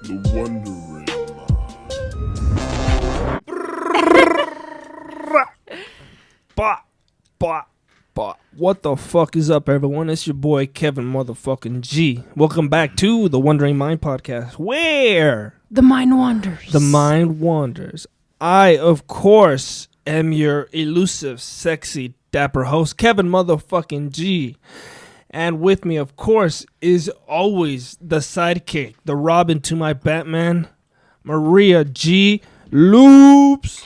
The Wondering Mind. What the fuck is up, everyone? It's your boy Kevin motherfucking G. Welcome back to the Wondering Mind podcast, where the mind wanders. The mind wanders. I, of course, am your elusive, sexy, dapper host, Kevin motherfucking G. And with me, of course, is always the sidekick, the Robin to my Batman, Maria G. Loops.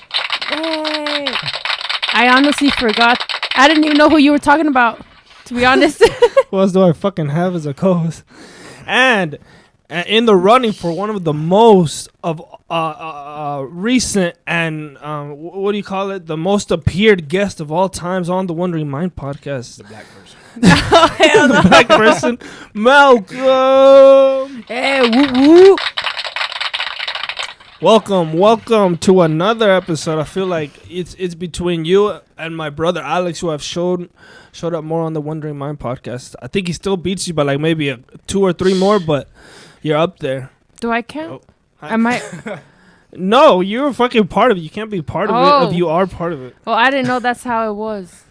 Hey. I honestly forgot. I didn't even know who you were talking about, to be honest. What else do I fucking have as a co-host? And in the running for one of the most of recent and what do you call it? The most appeared guest of all times on the Wondering Mind podcast. The black person. Oh, hell no. The black person, Malcolm. Hey, whoop, whoop. Welcome to another episode. I feel like it's between you and my brother Alex, who have showed up more on the Wondering Mind podcast. I think he still beats you by like maybe 2 or 3 more, but you're up there. Do I count? Oh. I might. No, you're a fucking part of it. You can't be part of it if you are part of it. Well, I didn't know that's how it was.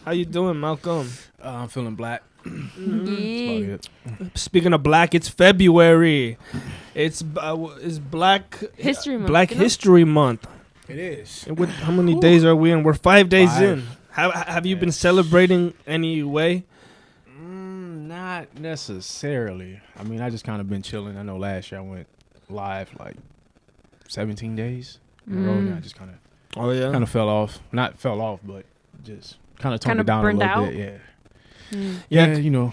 How you doing, Malcolm? I'm feeling black. Yeah. Speaking of black, it's February. It's Black History Month. Black History Month. It is. And how many days are we in? We're 5 days 5. in. Have you been celebrating any way? Not necessarily. I mean, I just kind of been chilling. I know last year I went live like 17 days in a row. And I just kind of fell off. Not fell off, but just kind of toned it down a little bit. Yeah. Yeah, you know.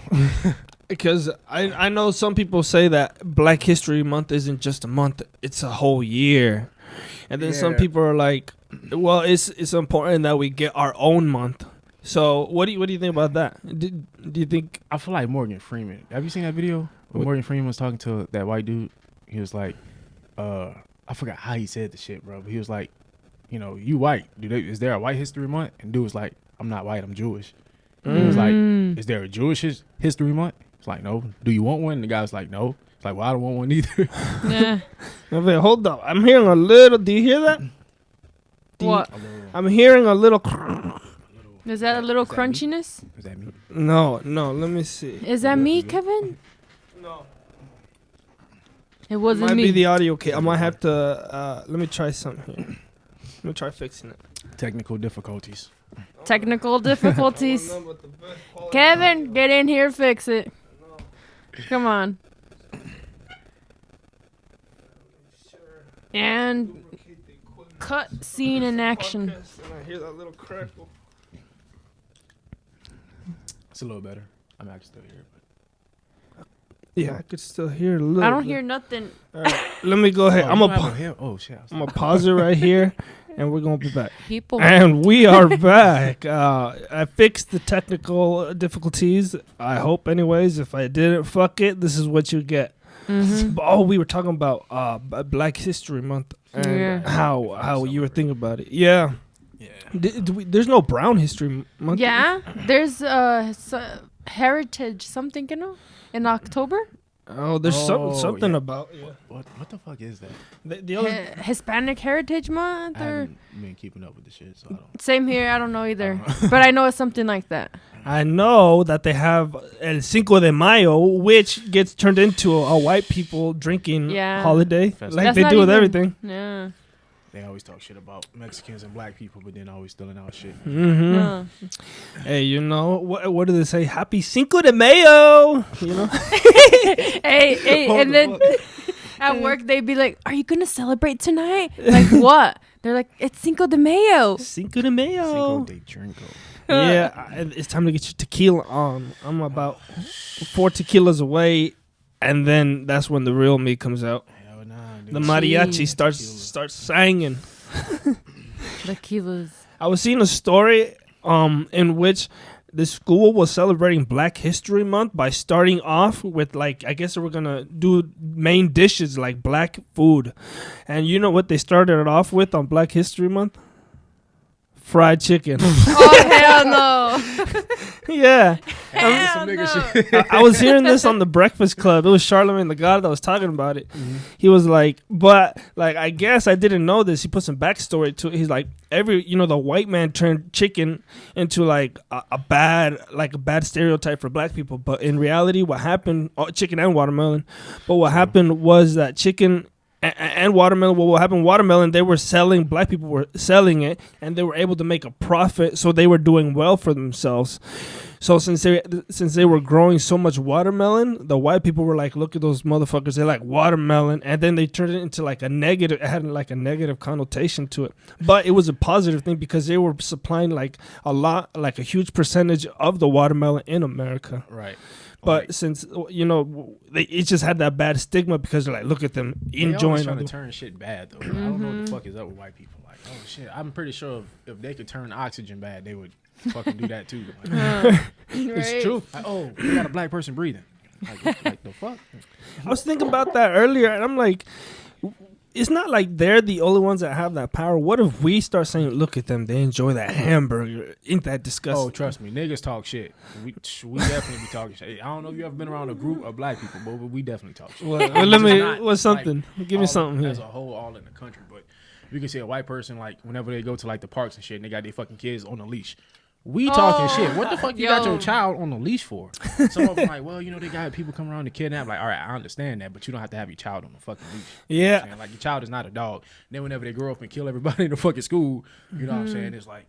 Because I know some people say that Black History Month isn't just a month, it's a whole year. And then some people are like, well, it's important that we get our own month. So what do you think about that? Do you think... I feel like Morgan Freeman. Have you seen that video? When Morgan Freeman was talking to that white dude, he was like, I forgot how he said the shit, bro. But he was like, you know, you white. Is there a White History Month? And dude was like, I'm not white, I'm Jewish. And he was like, is there a Jewish History Month? It's like, no. Do you want one? And the guy was like, no. It's like, well, I don't want one either. Yeah. Wait, hold up. I'm hearing a little... Do you hear that? What? I'm hearing a little... Is that a little crunchiness? Is that me? No. Let me see. Is that me, Kevin? No. It wasn't Might me. be the audio. Okay, I might have to... let me try something here. Let me try fixing it. Technical difficulties. Technical difficulties. Kevin, get in here, fix it. Come on. And cut scene in action. And I hear that little crackle. It's a little better. I mean, I can still hear it. But. Yeah, I could still hear a little. I don't bit. hear nothing. All right, let me go ahead. I'm gonna pause it right here, and we're gonna be back. People. And we are back. I fixed the technical difficulties. I hope, anyways. If I didn't, fuck it. This is what you get. Mm-hmm. Oh, we were talking about Black History Month and how you were thinking about it. Yeah. Yeah. There's no Brown History Month. Yeah, there's heritage something, you know, in October. Oh, there's something about. Yeah. What the fuck is that? The other Hispanic Heritage Month, I or haven't been keeping up with the shit, so I don't. same here. I don't know either, but I know it's something like that. I know that they have El Cinco de Mayo, which gets turned into a white people drinking holiday, Festival. like they do with everything. Yeah. They always talk shit about Mexicans and black people, but then always stealing our shit. Mm-hmm. Yeah. Hey, you know what do they say? Happy Cinco de Mayo. You know. hey, and then at work they'd be like, "Are you gonna celebrate tonight?" Like what? They're like, "It's Cinco de Mayo." Cinco de Mayo. Cinco de Trinco. Yeah, it's time to get your tequila on. I'm about 4 tequilas away, and then that's when the real me comes out. Hell nah, dude. The mariachi starts singing. Tequilas. I was seeing a story in which the school was celebrating Black History Month by starting off with, like, I guess they were going to do main dishes like black food. And you know what they started it off with on Black History Month? fried chicken. Oh hell no! Yeah. Hell some nigga no. shit. I was hearing this on the Breakfast Club. It was Charlamagne the God that was talking about it. He was like, but like, I guess I didn't know this. He put some backstory to it. He's like, the white man turned chicken into like a bad stereotype for black people. But in reality, what happened, chicken and watermelon, but what happened was that chicken and watermelon, what happened, watermelon, black people were selling it, and they were able to make a profit, so they were doing well for themselves. So since they were growing so much watermelon, the white people were like, look at those motherfuckers, they like watermelon, and then they turned it into like a negative, it had like a negative connotation to it. But it was a positive thing because they were supplying like a huge percentage of the watermelon in America. Right. But since it just had that bad stigma because they're like, look at them enjoying. They trying to turn shit bad though. I don't know what the fuck is up with white people. Like, oh shit, I'm pretty sure if they could turn oxygen bad, they would fucking do that too. Like, it's true. Like, oh, we got a black person breathing. Like the fuck. I was thinking about that earlier, and I'm like, it's not like they're the only ones that have that power. What if we start saying, look at them, they enjoy that hamburger? Ain't that disgusting? Oh, trust me, niggas talk shit. We definitely be talking shit. I don't know if you ever been around a group of black people, but we definitely talk shit. What's something? Like, Give me something here. As a whole, all in the country. But you can see a white person, like, whenever they go to, like, the parks and shit, and they got their fucking kids on a leash. We talking shit. What the fuck you got your child on a leash for? Some of them like, well, they got people come around to kidnap. Like, all right, I understand that, but you don't have to have your child on a fucking leash. Yeah. Like, your child is not a dog. Then whenever they grow up and kill everybody in the fucking school, you know what I'm saying? It's like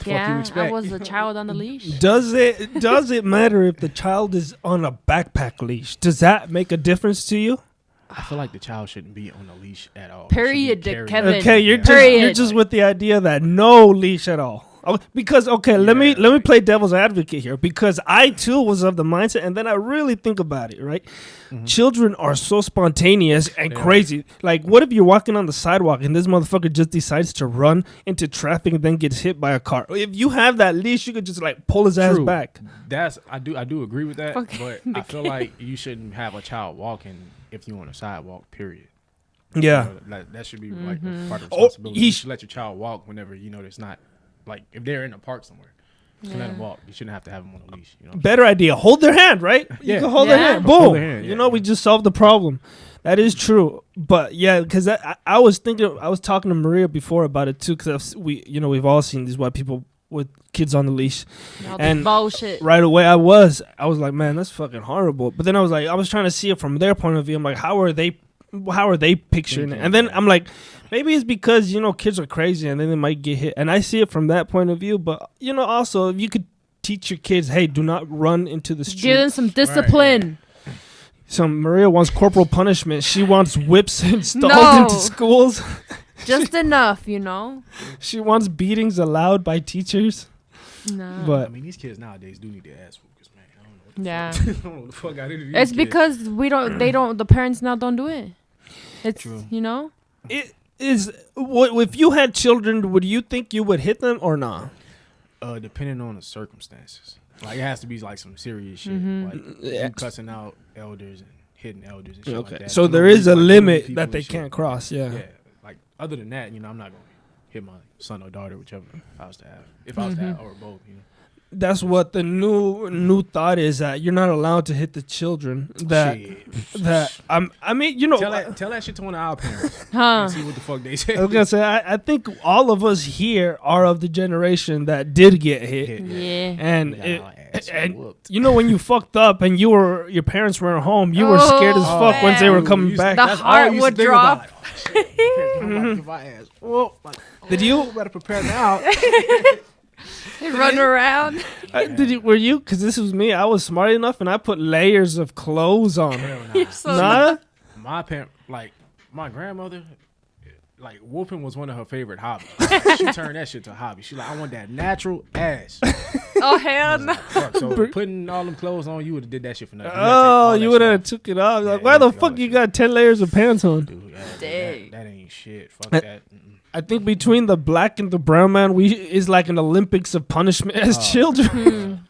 yeah, I was a child on the leash. Does it matter if the child is on a backpack leash? Does that make a difference to you? I feel like the child shouldn't be on a leash at all. Period, Kevin. Okay, you're just with the idea that no leash at all. Because let me play devil's advocate here, because I too was of the mindset, and then I really think about it, right? Mm-hmm. Children are so spontaneous and crazy. Like, what if you're walking on the sidewalk and this motherfucker just decides to run into traffic and then gets hit by a car? If you have that leash, you could just like pull his ass back. I do agree with that, but I feel like you shouldn't have a child walking if you're on a sidewalk. Period. Yeah, that should be like part of responsibility. You should let your child walk whenever there's not. Like, if they're in a park somewhere, you can let them walk. You shouldn't have to have them on a leash. Better idea. Hold their hand, right? Yeah. You can hold their hand. Boom. Hold their hand, we just solved the problem. That is true. But, yeah, because I was talking to Maria before about it, too, because we've all seen these white people with kids on the leash. And bullshit. Right away, I was like, man, that's fucking horrible. But then I was trying to see it from their point of view. I'm like, how are they picturing it? And then I'm like, maybe it's because kids are crazy and then they might get hit, and I see it from that point of view. But also, if you could teach your kids, hey, do not run into the street, give them some discipline. Right. So Maria wants corporal punishment. She wants whips installed into schools. Just enough, She wants beatings allowed by teachers. No, but I mean, these kids nowadays do need their ass whooped, man. I don't know. Yeah. I don't know what the fuck out of these it's kids. because the parents now don't do it. It's true. It is. If you had children, would you think you would hit them or not? Depending on the circumstances. Like, it has to be like some serious shit. Like you cussing out elders and hitting elders and shit like that. So there is a limit that they can't cross. Yeah. Like, other than that, I'm not gonna hit my son or daughter, whichever I was to have. If I was to have, or both, That's what the new thought is, that you're not allowed to hit the children. Tell that shit to one of our parents. Huh? See what the fuck they say. I was gonna say, I think all of us here are of the generation that did get hit. Yeah. And when you fucked up and your parents were at home, you were scared as fuck once they were coming back. The heart would drop. Did you better prepare now? They run around. Were you? Because this was me. I was smart enough, and I put layers of clothes on. You're so Nah? My parent, like my grandmother, like whooping was one of her favorite hobbies. She turned that shit to a hobby. She like, I want that natural ass. Oh hell no! So putting all them clothes on, you would have did that shit for nothing. You would have took it off. Like, why the fuck you got 10 layers of pants on? Dude, that ain't shit. Fuck that. I think between the black and the brown man, is like an Olympics of punishment as children.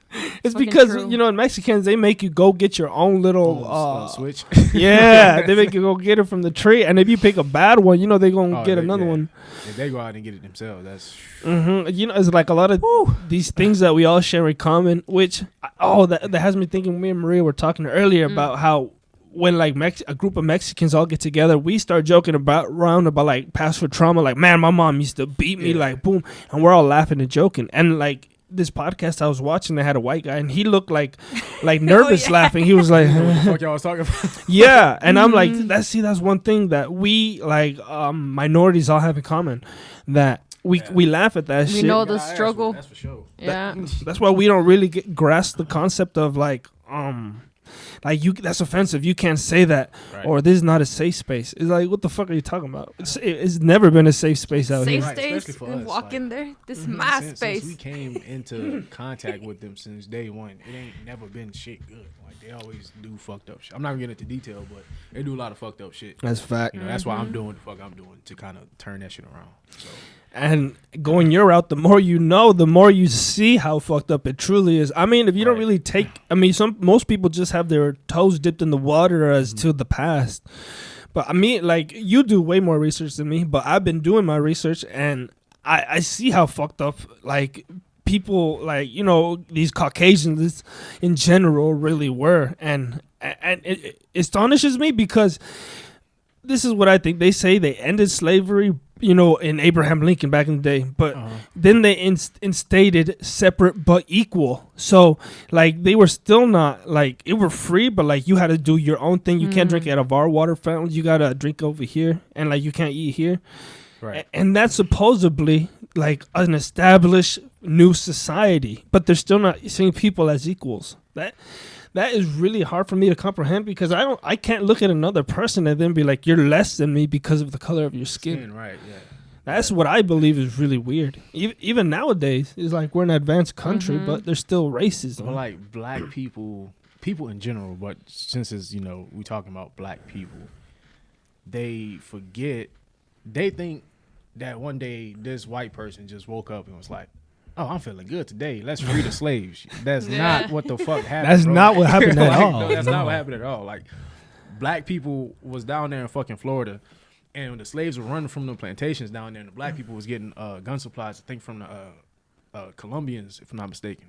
It's fucking because true. you know, Mexicans, they make you go get your own little switch. Yeah, they make you go get it from the tree, and if you pick a bad one, you know they're gonna get another one. If they go out and get it themselves, that's. You know, it's like a lot of these things that we all share in common. Which that has me thinking. Me and Maria were talking earlier about how when like a group of Mexicans all get together, we start joking about like past trauma. Like, man, my mom used to beat me, like boom, and we're all laughing and joking. And like this podcast I was watching, they had a white guy, and he looked like nervous laughing. He was like, what the fuck y'all was talking about? yeah, and I'm like, that's one thing that we like minorities all have in common, that we laugh at that shit. We know the struggle. That's for sure. Yeah. That's why we don't really grasp the concept of like you, that's offensive. You can't say that, or this is not a safe space. It's like, what the fuck are you talking about? It's never been a safe space out here. Safe space. Walk in there. This is my space. Since we came into contact with them since day one, it ain't never been shit good. Like they always do fucked up shit. I'm not gonna get into detail, but they do a lot of fucked up shit. That's fact. You know, that's why I'm doing the fuck I'm doing to kind of turn that shit around. So. And going your route, the more you know, the more you see how fucked up it truly is. I mean, if you don't really most people just have their toes dipped in the water as to the past. But I mean, like, you do way more research than me, but I've been doing my research, and I see how fucked up, like, people, like, you know, these Caucasians in general really were. And it astonishes me because this is what I think. They say they ended slavery, you know, in Abraham Lincoln back in the day, but then they instated separate but equal. So like they were still not like, it were free, but like you had to do your own thing. You can't drink out of our water fountains. You gotta drink over here, and like you can't eat here. Right. And that's supposedly like an established new society, but they're still not seeing people as equals. That is really hard for me to comprehend, because I can't look at another person and then be like, you're less than me because of the color of your skin. Right, yeah. That's what I believe is really weird. Even nowadays, it's like we're an advanced country, but there's still racism. Well, like black people in general, but since it's, you know, we talking about black people, they think that one day this white person just woke up and was like, oh, I'm feeling good today. Let's free the slaves. That's not what the fuck happened. That's not what happened at all. No, that's not what happened at all. Like, black people was down there in fucking Florida, and when the slaves were running from the plantations down there, and the black people was getting gun supplies, I think from the Colombians, if I'm not mistaken.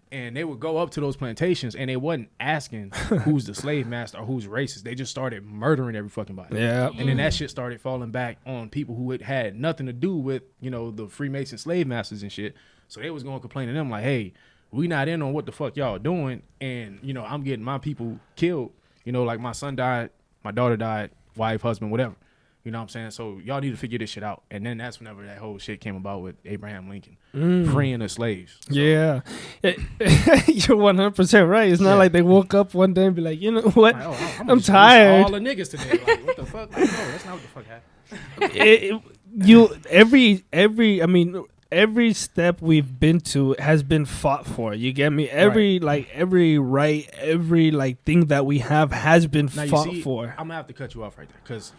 And they would go up to those plantations, and they wasn't asking who's the slave master or who's racist. They just started murdering every fucking body. Yeah. And then that shit started falling back on people who had nothing to do with, you know, the Freemason slave masters and shit. So they was going to complain to them like, hey, we not in on what the fuck y'all doing. And, you know, I'm getting my people killed. You know, like my son died, my daughter died, wife, husband, whatever. You know what I'm saying? So y'all need to figure this shit out. And then that's whenever that whole shit came about with Abraham Lincoln freeing the slaves. So. Yeah. You're 100% right. It's not like they woke up one day and be like, you know what? Like, I'm tired. All the niggas today. Like, what the fuck? Like, no, that's not what the fuck happened. Every step we've been to has been fought for. You get me? Every thing that we have has been fought for. I'm gonna have to cut you off right there, because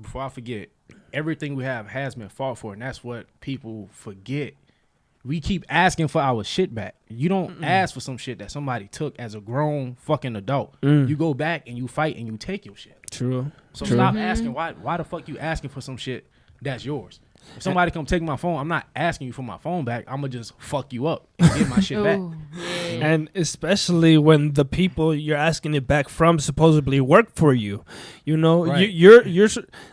before I forget, everything we have has been fought for, and that's what people forget. We keep asking for our shit back. You don't ask for some shit that somebody took as a grown fucking adult. You go back and you fight and you take your shit. True. So stop asking why the fuck you asking for some shit that's yours. If somebody come take my phone, I'm not asking you for my phone back. I'm going to just fuck you up and get my shit back. And especially when the people you're asking it back from supposedly work for you. You know, right. you're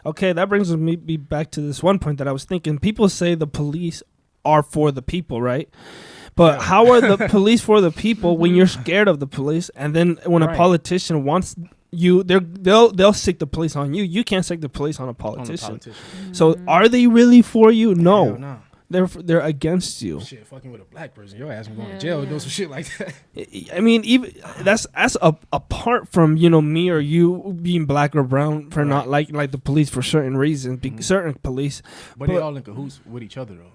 okay, that brings me back to this one point that I was thinking. People say the police are for the people, right? But how are the police for the people when you're scared of the police, and then when a politician wants you, they'll sick the police on you. You can't sick the police on a politician. So are they really for you? No. They're against you. Shit, fucking with a black person, your ass going to jail, do some shit like that. I mean, even that's apart from, you know, me or you being black or brown for not liking like the police for certain reasons, certain police. But they all in cahoots with each other though.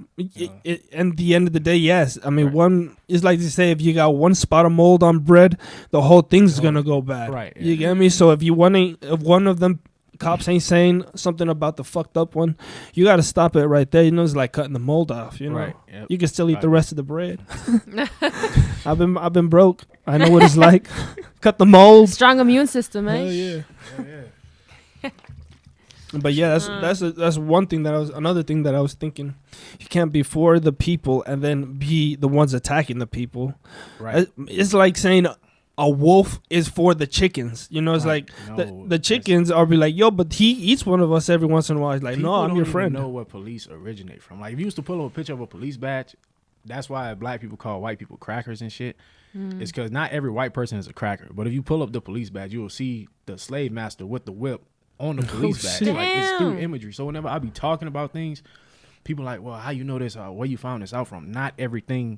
And the end of the day, yes. I mean, one is like to say, if you got one spot of mold on bread, the whole thing's gonna go bad. Right. Yeah. You get me? So if one of them cops ain't saying something about the fucked up one, you got to stop it right there. You know, it's like cutting the mold off. You know, Right. Yep. you can still eat the rest of the bread. I've been broke. I know what it's like. Cut the mold. Strong immune system, eh? Hell yeah. Yeah. But yeah, that's one thing another thing that I was thinking. You can't be for the people and then be the ones attacking the people. Right. It's like saying a wolf is for the chickens. You know, it's Right. like No, the chickens are be like, yo, but he eats one of us every once in a while. It's like, people no, I'm don't your even friend. know what police originate from. Like, if you used to pull up a picture of a police badge, that's why black people call white people crackers and shit. It's because not every white person is a cracker. But if you pull up the police badge, you will see the slave master with the whip on the police badge. shit. Like, it's through Damn. imagery. So whenever I be talking about things, people like, well, how you know this? Where you found this out from? Not everything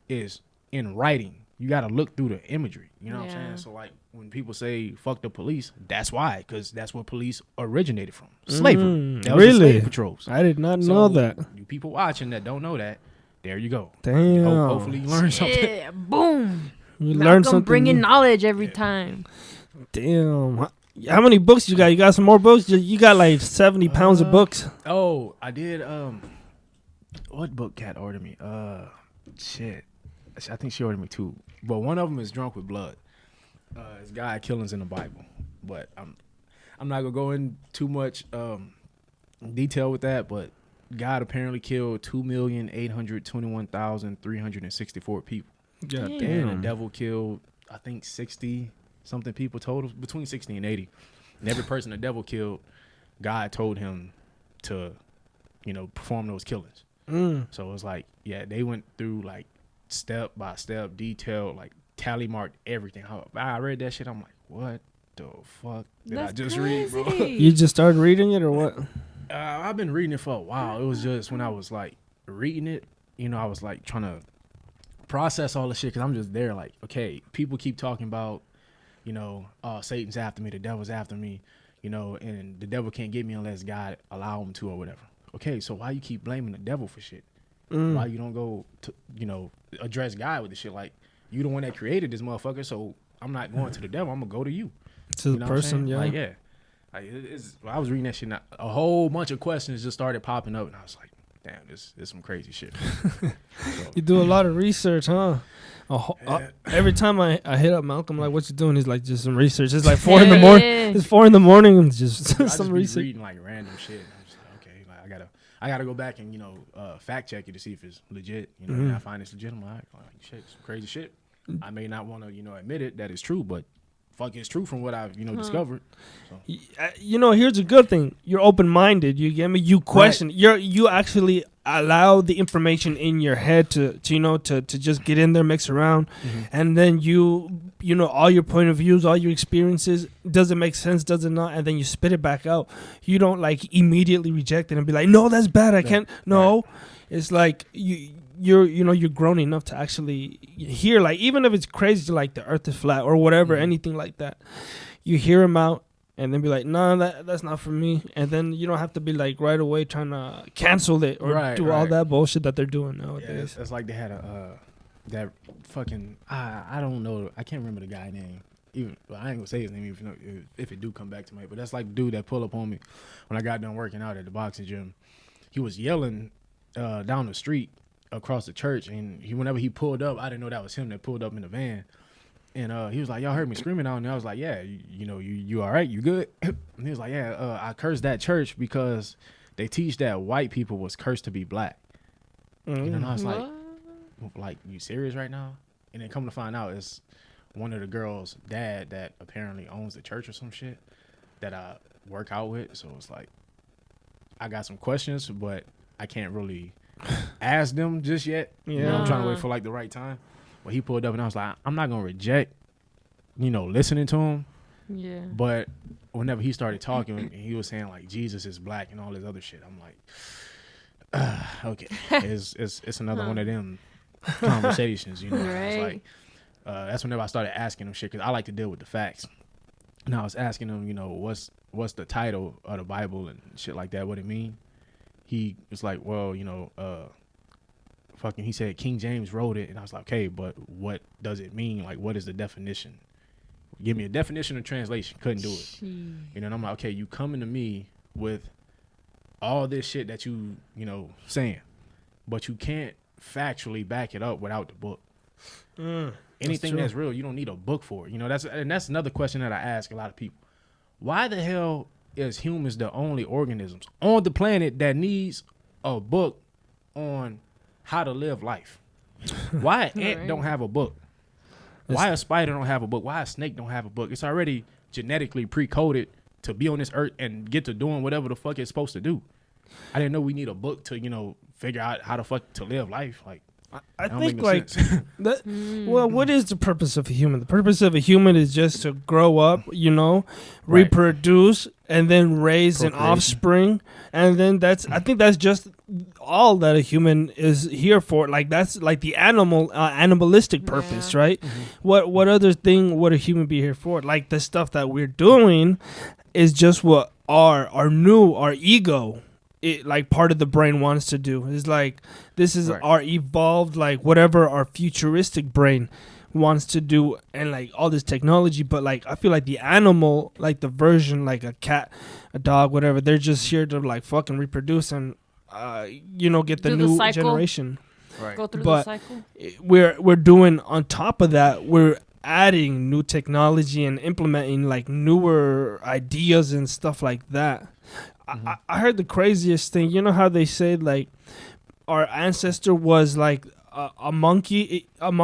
is in writing. You got to look through the imagery. You know what I'm Yeah. saying? So like when people say fuck the police, that's why, because that's where police originated from. Slavery. That was the really? slave patrols. I did not So, know that. You people watching that don't know that, there you go. Damn. Hopefully you learn something. Yeah, boom. You learn Malcolm something. bringing new. knowledge every time. Damn. How many books you got? You got some more books? You got like 70 pounds of books. Oh, I did. What book Cat ordered me? Shit. I think she ordered me 2, but one of them is Drunk with Blood. It's guy killings in the Bible, but I'm not gonna go in too much detail with that. But God apparently killed 2,821,364 people. God Damn. And the devil killed, I think, 60 something people total, between 60 and 80. And every person the devil killed, God told him to, perform those killings. So it's like, yeah, they went through like step by step, detailed, like tally marked everything. I read that shit. I'm like, what the fuck did I just read, bro? You just started reading it or what? I've been reading it for a while. It was just when I was like reading it, I was like trying to process all the shit, because I'm just there like, okay, people keep talking about, oh, Satan's after me, the devil's after me, and the devil can't get me unless God allow him to or whatever. Okay, so why you keep blaming the devil for shit? Why you don't go to, address God with the shit? Like, you the one that created this motherfucker, so I'm not going to the devil. I'm gonna go to you. To the person, yeah. Like, yeah. Like, I was reading that shit, and a whole bunch of questions just started popping up, and I was like, damn, this is some crazy shit. So, You do a lot of research, huh? Every time I hit up Malcolm, like, what you doing? He's like, just some research. It's like 4 in the morning. Yeah. It's 4 in the morning and just I some just be research. reading like random shit. And I'm just like, okay, like I gotta go back and fact check it to see if it's legit. And I find it's legit. I'm like shit, some crazy shit. I may not want to admit it that it's true, but fuck, it's true from what I've discovered. So. Here's a good thing. You're open-minded. You get me? You question. Right. You actually allow the information in your head to just get in there, mix around, and then all your point of views, all your experiences, does it make sense, does it not, and then you spit it back out. You don't like immediately reject it and be like, no, that's bad, I can't. No, right. It's like you're grown enough to actually hear, like, even if it's crazy, like the earth is flat or whatever, anything like that, you hear them out and then be like, no, that's not for me. And then you don't have to be like right away trying to cancel it or do all that bullshit that they're doing nowadays. Yeah, it's like they had that fucking I don't know, I can't remember the guy's name. I ain't gonna say his name even if it do come back to me. But that's like the dude that pulled up on me when I got done working out at the boxing gym. He was yelling down the street across the church, and whenever he pulled up, I didn't know that was him that pulled up in the van. And he was like, y'all heard me screaming out, and I was like, yeah, you all right, you good? And he was like, yeah, I cursed that church because they teach that white people was cursed to be black. And I was like, you serious right now? And then come to find out, it's one of the girls' dad that apparently owns the church or some shit that I work out with. So it's like, I got some questions, but I can't really ask them just yet. Yeah. I'm trying to wait for like the right time. But he pulled up, and I was like, I'm not gonna reject, listening to him. Yeah. But whenever he started talking, he was saying like Jesus is black and all this other shit. I'm like, okay, it's another one of them conversations, Right. It's like that's whenever I started asking him shit, because I like to deal with the facts. And I was asking him, what's the title of the Bible and shit like that, what it mean. He was like, well, he said King James wrote it, and I was like, okay, but what does it mean? Like, what is the definition? Give me a definition of translation. Couldn't do it. You know, and I'm like, okay, you coming to me with all this shit that you saying, but you can't factually back it up without the book. Anything that's real, you don't need a book for it. You know, that's another question that I ask a lot of people. Why the hell is humans the only organisms on the planet that needs a book on how to live life? Why an ant don't have a book? Why a spider don't have a book? Why a snake don't have a book? It's already genetically pre-coded to be on this earth and get to doing whatever the fuck it's supposed to do. I didn't know we need a book to, figure out how the fuck to live life. Like, I think like that. Well, what is the purpose of a human? The purpose of a human is just to grow up, reproduce, and then raise an offspring, and then I think that's just all that a human is here for. Like that's like the animalistic purpose, right? What other thing would a human be here for? Like the stuff that we're doing is just what our ego. Like part of the brain wants to do is like this is our evolved like whatever our futuristic brain wants to do and like all this technology, but like I feel like the animal, like the version, like a cat, a dog, whatever, they're just here to like fucking reproduce and get the new generation. Go through the cycle. We're doing on top of that, we're adding new technology and implementing like newer ideas and stuff like that. I heard the craziest thing. You know how they say like our ancestor was like a monkey, and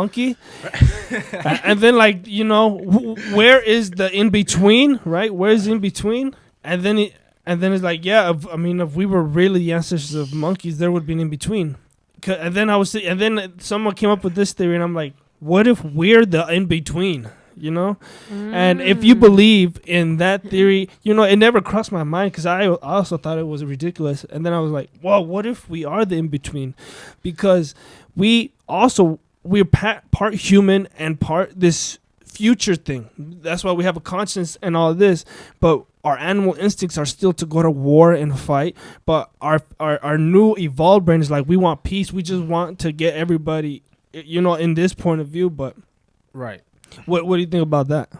then like where is the in between, right? Where's in between? And then it's like if we were really the ancestors of monkeys, there would be an in between. And then someone came up with this theory, and I'm like, what if we're the in between? And if you believe in that theory, it never crossed my mind because I also thought it was ridiculous. And then I was like, well, what if we are the in-between? Because we're part human and part this future thing. That's why we have a conscience and all this. But our animal instincts are still to go to war and fight. But our new evolved brain is like, we want peace. We just want to get everybody, in this point of view. But right. What do you think about that?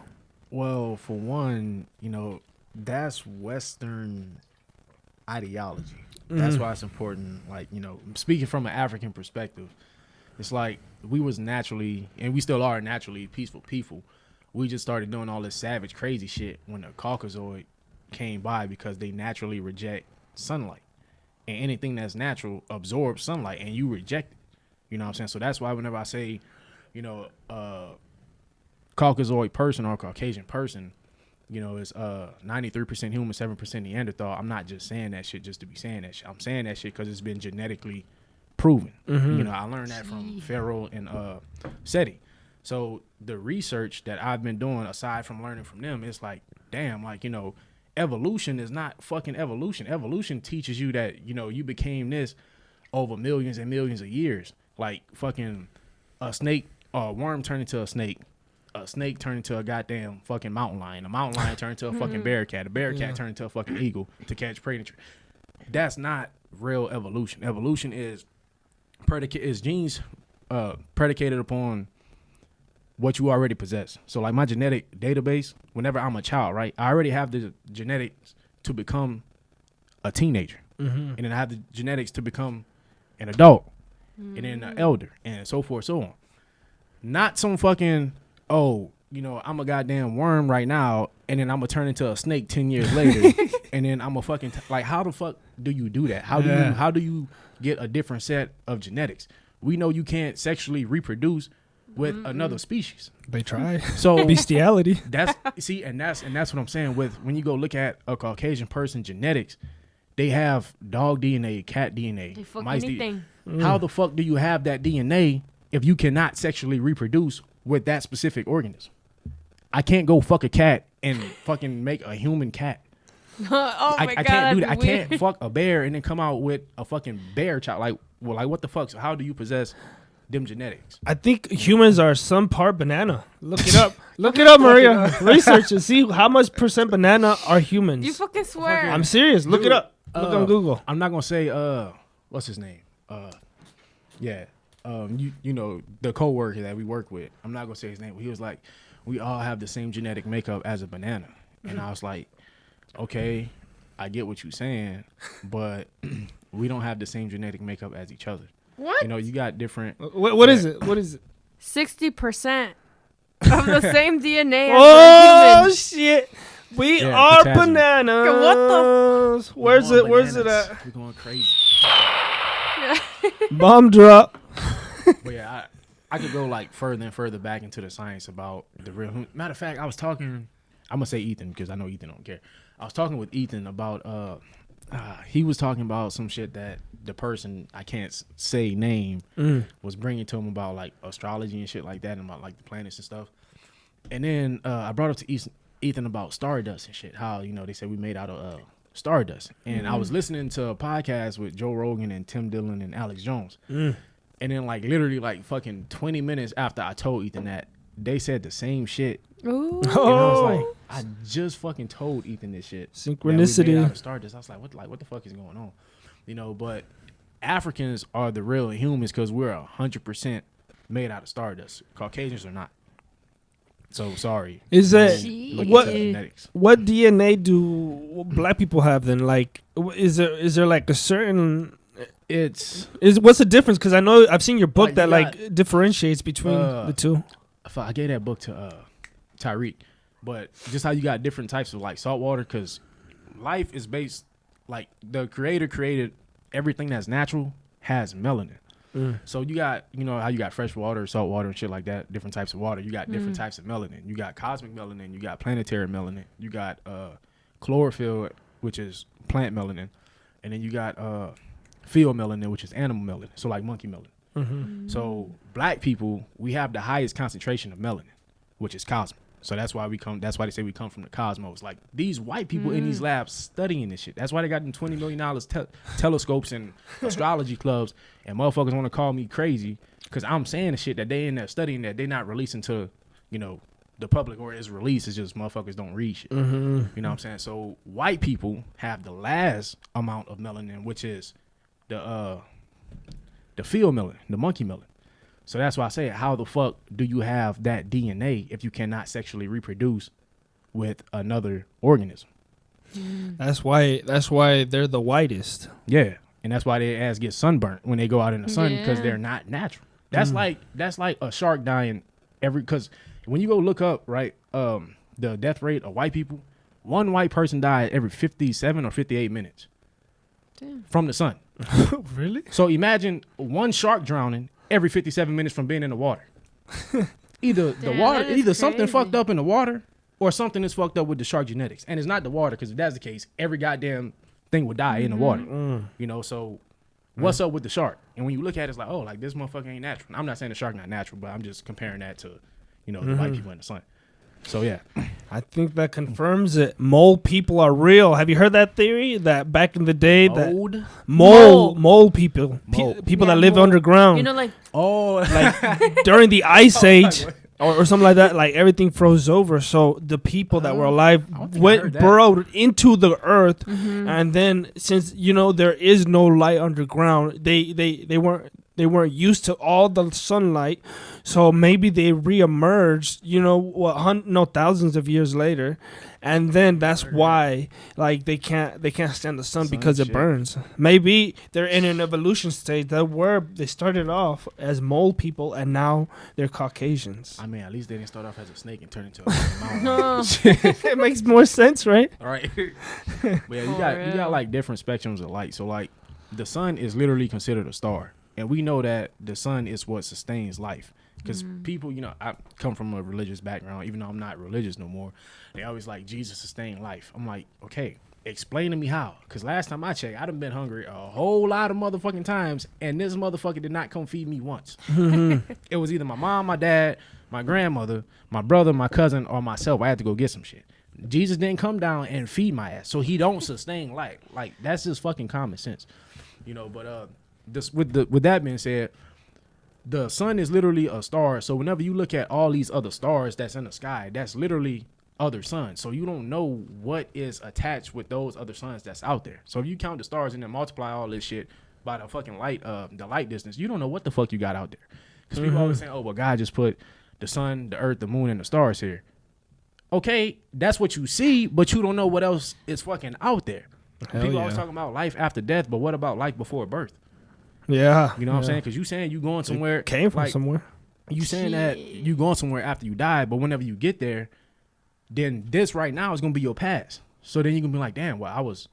Well, for one, that's Western ideology. That's why it's important. Like, speaking from an African perspective, it's like we was naturally, and we still are naturally peaceful people. We just started doing all this savage, crazy shit when the Caucasoid came by because they naturally reject sunlight. And anything that's natural absorbs sunlight, and you reject it. You know what I'm saying? So that's why whenever I say, Caucasoid person or Caucasian person, is 93% human, 7% Neanderthal. I'm not just saying that shit just to be saying that shit. I'm saying that shit because it's been genetically proven. I learned that from Pharaoh and SETI. So the research that I've been doing, aside from learning from them, it's like, damn, like, evolution is not fucking evolution. Evolution teaches you that, you became this over millions and millions of years. Like fucking a snake, a worm turned into a snake turned into a goddamn fucking mountain lion. A mountain lion turned into a fucking bear cat. A bear cat turned into a fucking eagle to catch prey. That's not real evolution. Evolution is genes predicated upon what you already possess. So like my genetic database, whenever I'm a child, right, I already have the genetics to become a teenager. And then I have the genetics to become an adult. And then an elder. And so forth, so on. Not some fucking... I'm a goddamn worm right now, and then I'm gonna turn into a snake 10 years later, and then I'm a fucking like, how the fuck do you do that? How do you get a different set of genetics? We know you can't sexually reproduce with another species. They try. So bestiality. That's what I'm saying. With when you go look at a Caucasian person genetics, they have dog DNA, cat DNA, mice DNA. How the fuck do you have that DNA if you cannot sexually reproduce with that specific organism? I can't go fuck a cat and fucking make a human cat. I can't do that. I can't fuck a bear and then come out with a fucking bear child. Like what the fuck? So how do you possess them genetics? I think humans are some part banana. Look it up. Look it up, Maria. Research and see how much percent banana are humans. You fucking swear. I'm serious. Look it up. Look on Google. I'm not gonna say what's his name? The coworker that we work with. I'm not gonna say his name, but he was like, we all have the same genetic makeup as a banana. And I was like, okay, I get what you're saying, but we don't have the same genetic makeup as each other. What? You know, you got different. What is it? What is it? 60% of the same DNA as Oh a human. shit! We Yeah, are potassium. bananas. What the Where's it? Where's it Bananas. at? We're going crazy. Bomb drop. But yeah, I could go like further and further back into the science about the real. Matter of fact, I was talking. I'm gonna say Ethan because I know Ethan don't care. I was talking with Ethan about he was talking about some shit that the person I can't say name was bringing to him about like astrology and shit like that and about like the planets and stuff. And then I brought up to Ethan about stardust and shit. How they said we made out of stardust. And I was listening to a podcast with Joe Rogan and Tim Dillon and Alex Jones. And then like literally like fucking 20 minutes after I told Ethan that, they said the same shit. Ooh. And I was like, I just fucking told Ethan this shit. Synchronicity. That we made out of stardust. I was like, what the fuck is going on? But Africans are the real humans because we're 100% made out of stardust. Caucasians are not. So sorry. Is that Jeez. what? Genetics. What DNA do black people have then? Like, is there like a certain? What's the difference? Because I know I've seen your book Like, that you like differentiates between the two. I gave that book to Tyreek, but just how you got different types of like salt water, because life is based like the creator created everything that's natural has melanin. So you got how you got fresh water, salt water, and shit like that. Different types of water. You got different types of melanin. You got cosmic melanin. You got planetary melanin. You got chlorophyll, which is plant melanin, and then you got field melanin, which is animal melanin. So like monkey melanin. So black people, we have the highest concentration of melanin, which is cosmic. So that's why that's why they say we come from the cosmos. Like these white people in these labs studying this shit. That's why they got them $20 million telescopes and astrology clubs. And motherfuckers want to call me crazy because I'm saying the shit that they in there studying that they not releasing to, the public, or is released. It's just motherfuckers don't read shit. You know what I'm saying? So white people have the last amount of melanin, which is the field melanin, the monkey melanin. So that's why I say, how the fuck do you have that DNA if you cannot sexually reproduce with another organism? That's why they're the whitest. Yeah, and that's why their ass get sunburnt when they go out in the sun because they're not natural. That's like a shark dying because when you go look up the death rate of white people, one white person died every 57 or 58 minutes from the sun. Really? So imagine one shark drowning every 57 minutes from being in the water. Either something fucked up in the water or something is fucked up with the shark genetics. And it's not the water, because if that's the case, every goddamn thing would die in the water. So what's up with the shark? And when you look at it, it's like, oh, like this motherfucker ain't natural. I'm not saying the shark not natural, but I'm just comparing that to, the white people in the sun. So yeah. I think that confirms it. Mole people are real. Have you heard that theory that back in the day that mole people, people that live underground, like like during the ice age or something like that, like everything froze over. So the people that were alive burrowed into the earth, and then since there is no light underground, they weren't used to all the sunlight, so maybe they reemerged, thousands of years later, and then that's why they can't stand the sun because it burns. Maybe they're in an evolution stage they started off as mole people and now they're Caucasians. I mean, at least they didn't start off as a snake and turn into a mountain. It makes more sense, right? All right. But yeah, you got like different spectrums of light. So like the sun is literally considered a star. And we know that the sun is what sustains life. Because people, I come from a religious background, even though I'm not religious no more. They always like, Jesus sustained life. I'm like, okay, explain to me how. Because last time I checked, I done been hungry a whole lot of motherfucking times. And this motherfucker did not come feed me once. It was either my mom, my dad, my grandmother, my brother, my cousin, or myself. I had to go get some shit. Jesus didn't come down and feed my ass. So he don't sustain life. Like, that's just fucking common sense. But with that being said, the sun is literally a star. So whenever you look at all these other stars that's in the sky, that's literally other suns. So you don't know what is attached with those other suns that's out there. So if you count the stars and then multiply all this shit by the fucking light, the light distance, you don't know what the fuck you got out there. Because people always saying, oh, well, God just put the sun, the earth, the moon, and the stars here. Okay, that's what you see, but you don't know what else is fucking out there. People always talking about life after death, but what about life before birth? Yeah. You know what I'm saying? Because you saying you going somewhere. It came from somewhere. You saying that you going somewhere after you die, but whenever you get there, then this right now is going to be your past. So then you're going to be like, damn, well, I was,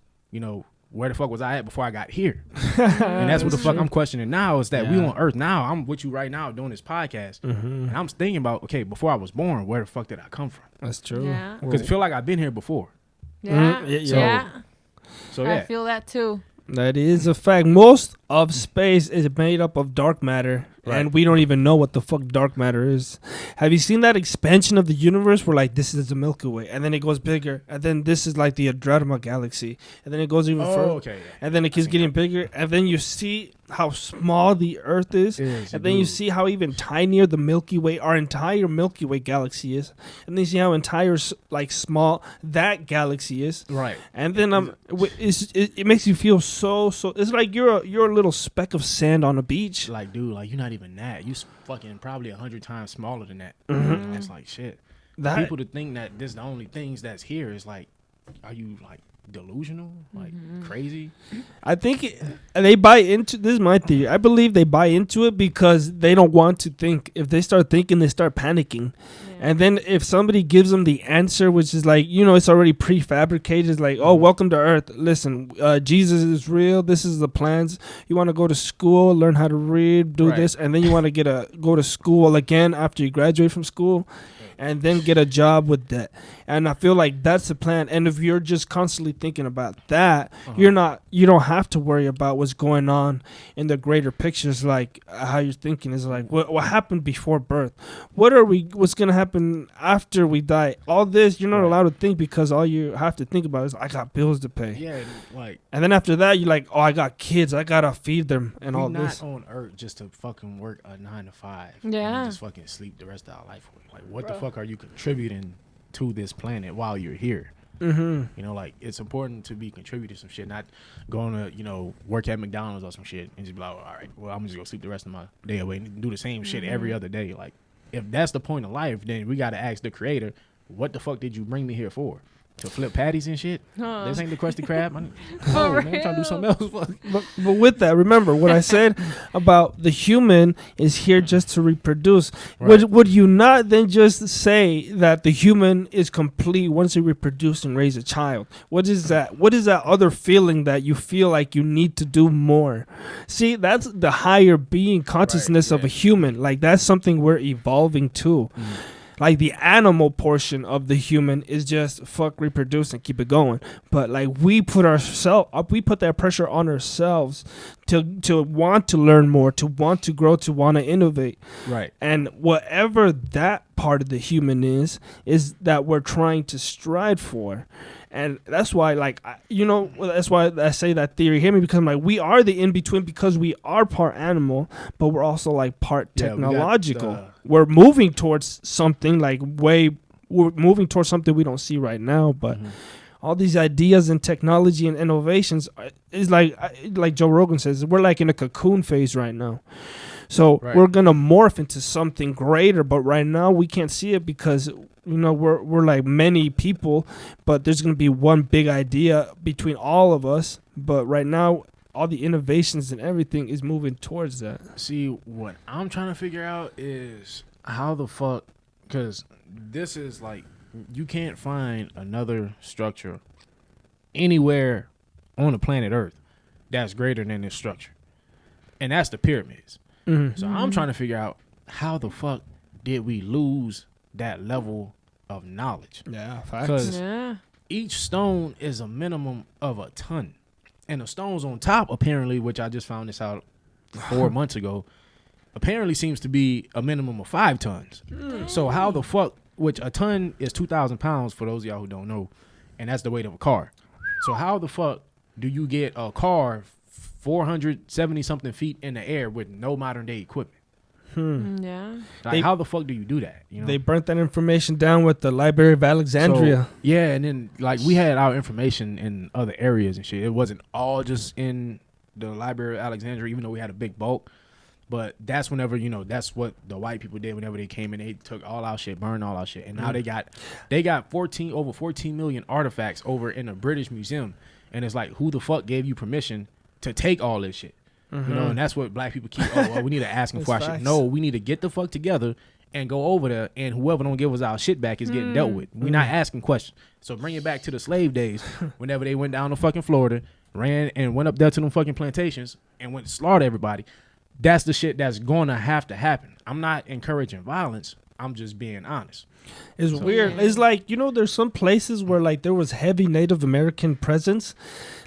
where the fuck was I at before I got here? And that's what the fuck I'm questioning now is that we on Earth now. I'm with you right now doing this podcast. And I'm thinking about, okay, before I was born, where the fuck did I come from? That's true. Yeah. Because I feel like I've been here before. Yeah. So yeah. I feel that too. That is a fact. Most of space is made up of dark matter, and we don't even know what the fuck dark matter is. Have you seen that expansion of the universe where, like, this is the Milky Way, and then it goes bigger, and then this is, like, the Andromeda Galaxy, and then it goes even further, okay, yeah. and then it keeps getting bigger, and then you see how small the Earth is, and then you see how even tinier the Milky Way, our entire Milky Way galaxy is, and then you see how entire, like, small that galaxy is. Right. And then it makes you feel so. It's like you're a little speck of sand on a beach. Like, dude, like, you're not even that. You fucking probably 100 times smaller than that. That's like shit. People to think that this the only things that's here is like, are you like delusional, like crazy? I think they buy into this. Is my theory. I believe they buy into it because they don't want to think. If they start thinking, they start panicking. And then if somebody gives them the answer, which is like, it's already prefabricated, it's like, oh, welcome to Earth. Listen, Jesus is real. This is the plans. You want to go to school, learn how to read, do this, and then you want to go to school again after you graduate from school, and then get a job with that. And I feel like that's the plan. And if you're just constantly thinking about that, you don't have to worry about what's going on in the greater pictures. Like how you're thinking is like, what happened before birth? What's going to happen after we die? All this, you're not allowed to think because all you have to think about is I got bills to pay. Yeah, like. And then after that, you're like, oh, I got kids. I got to feed them and all this. We're not on Earth just to fucking work a 9 to 5. Yeah. And just fucking sleep the rest of our life. Like, what the fuck are you contributing to this planet while you're here? Like, it's important to be contributing some shit, not going to, work at McDonald's or some shit and just be like, all right, well, I'm just going to sleep the rest of my day away and do the same shit every other day. Like, if that's the point of life, then we got to ask the creator, what the fuck did you bring me here for? To flip patties and shit? This ain't the Krusty Krab. Man, I'm trying to do something else. But with that, remember what I said about the human is here just to reproduce. Right. Would you not then just say that the human is complete once you reproduce and raise a child? What is that? What is that other feeling that you feel like you need to do more? See, that's the higher being consciousness of a human. Like, that's something we're evolving to. Like, the animal portion of the human is just fuck, reproduce and keep it going. But like, we put that pressure on ourselves to want to learn more, to want to grow, to want to innovate. Right. And whatever that part of the human is that we're trying to strive for. And that's why, like, that's why I say that theory. Hear me, because like, we are the in between because we are part animal, but we're also like part technological. We're moving towards something we're moving towards something we don't see right now. But all these ideas and technology and innovations is like Joe Rogan says, we're like in a cocoon phase right now. So we're gonna morph into something greater, but right now we can't see it because we're like many people, but there's gonna be one big idea between all of us. But right now, all the innovations and everything is moving towards that. See, what I'm trying to figure out is how the fuck, because this is like, you can't find another structure anywhere on the planet Earth that's greater than this structure, and that's the pyramids. So I'm trying to figure out how the fuck did we lose that level of knowledge? Yeah, facts. Because each stone is a minimum of a ton. And the stones on top, apparently, which I just found this out 4 months ago, apparently seems to be a minimum of 5 tons. So how the fuck, which a ton is 2,000 pounds for those of y'all who don't know, and that's the weight of a car. So how the fuck do you get a car 470 something feet in the air with no modern day equipment? Yeah. Like, how the fuck do you do that? They burnt that information down with the Library of Alexandria. So, yeah, and then like we had our information in other areas and shit. It wasn't all just in the Library of Alexandria, even though we had a big bulk. But that's whenever, that's what the white people did whenever they came in. They took all our shit, burned all our shit. And now they got over 14 million artifacts over in the British Museum. And it's like, who the fuck gave you permission to take all this shit? And that's what black people keep, we need to ask them for our shit. No, we need to get the fuck together and go over there, and whoever don't give us our shit back is getting dealt with. We're not asking questions. So bring it back to the slave days, whenever they went down to fucking Florida, ran and went up there to them fucking plantations and went to slaughter everybody. That's the shit that's going to have to happen. I'm not encouraging violence. I'm just being honest. It's weird. It's like, there's some places where like there was heavy Native American presence.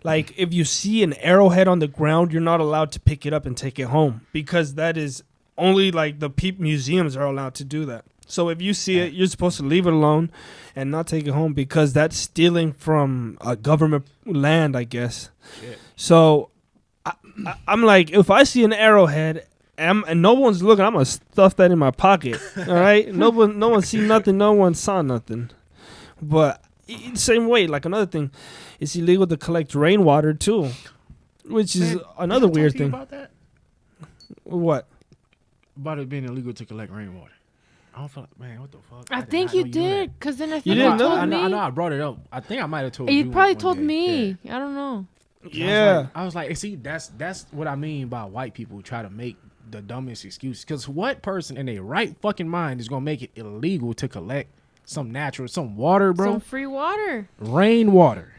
Like if you see an arrowhead on the ground, you're not allowed to pick it up and take it home, because that is only like the museums are allowed to do that. So if you see it, you're supposed to leave it alone and not take it home, because that's stealing from government land, I guess. Shit. So I'm like, if I see an arrowhead and no one's looking, I'm gonna stuff that in my pocket. All right, no one see nothing, no one saw nothing. But same way, like another thing, it's illegal to collect rainwater too, which is another weird thing. About that? What? About it being illegal to collect rainwater. I don't feel like, man, what the fuck? I think you did, because then I think you told me. I know I brought it up. I think I might have told you. You probably told day. me. Yeah. I don't know. Yeah. I was like, see, that's what I mean by white people try to make the dumbest excuse. Because what person in their right fucking mind is going to make it illegal to collect some water, bro? Some free water. Rainwater.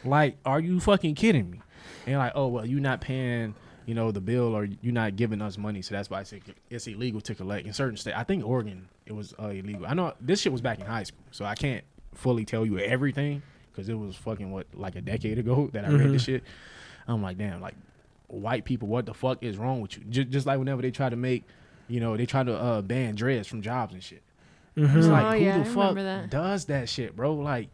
Like, are you fucking kidding me? And like, oh, well, you're not paying, the bill, or you're not giving us money. So that's why I say it's illegal to collect in certain states. I think Oregon, it was illegal. I know this shit was back in high school, so I can't fully tell you everything, because it was fucking like a decade ago that I read this shit. I'm like, damn, like white people, what the fuck is wrong with you? Just like whenever they try to make, they try to ban dreads from jobs and shit. It's like, who the fuck does that shit, bro? Like,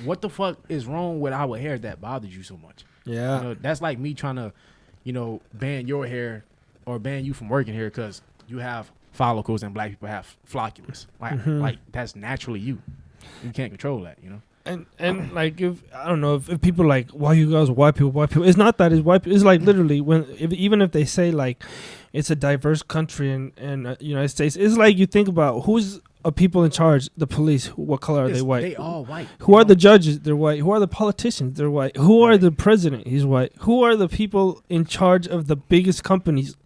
what the fuck is wrong with our hair that bothers you so much? Yeah. That's like me trying to, ban your hair or ban you from working here because you have follicles and black people have flocculus. Like that's naturally you. You can't control that, And like, if I don't know, if people are like, why you guys white people, it's not that it's white people. It's like literally even if they say like it's a diverse country and United States, it's like you think about who's people in charge. The police, what color are they? White. They all white. Who are the judges? They're white. Who are the politicians? They're white. Who are the president? He's white. Who are the people in charge of the biggest companies?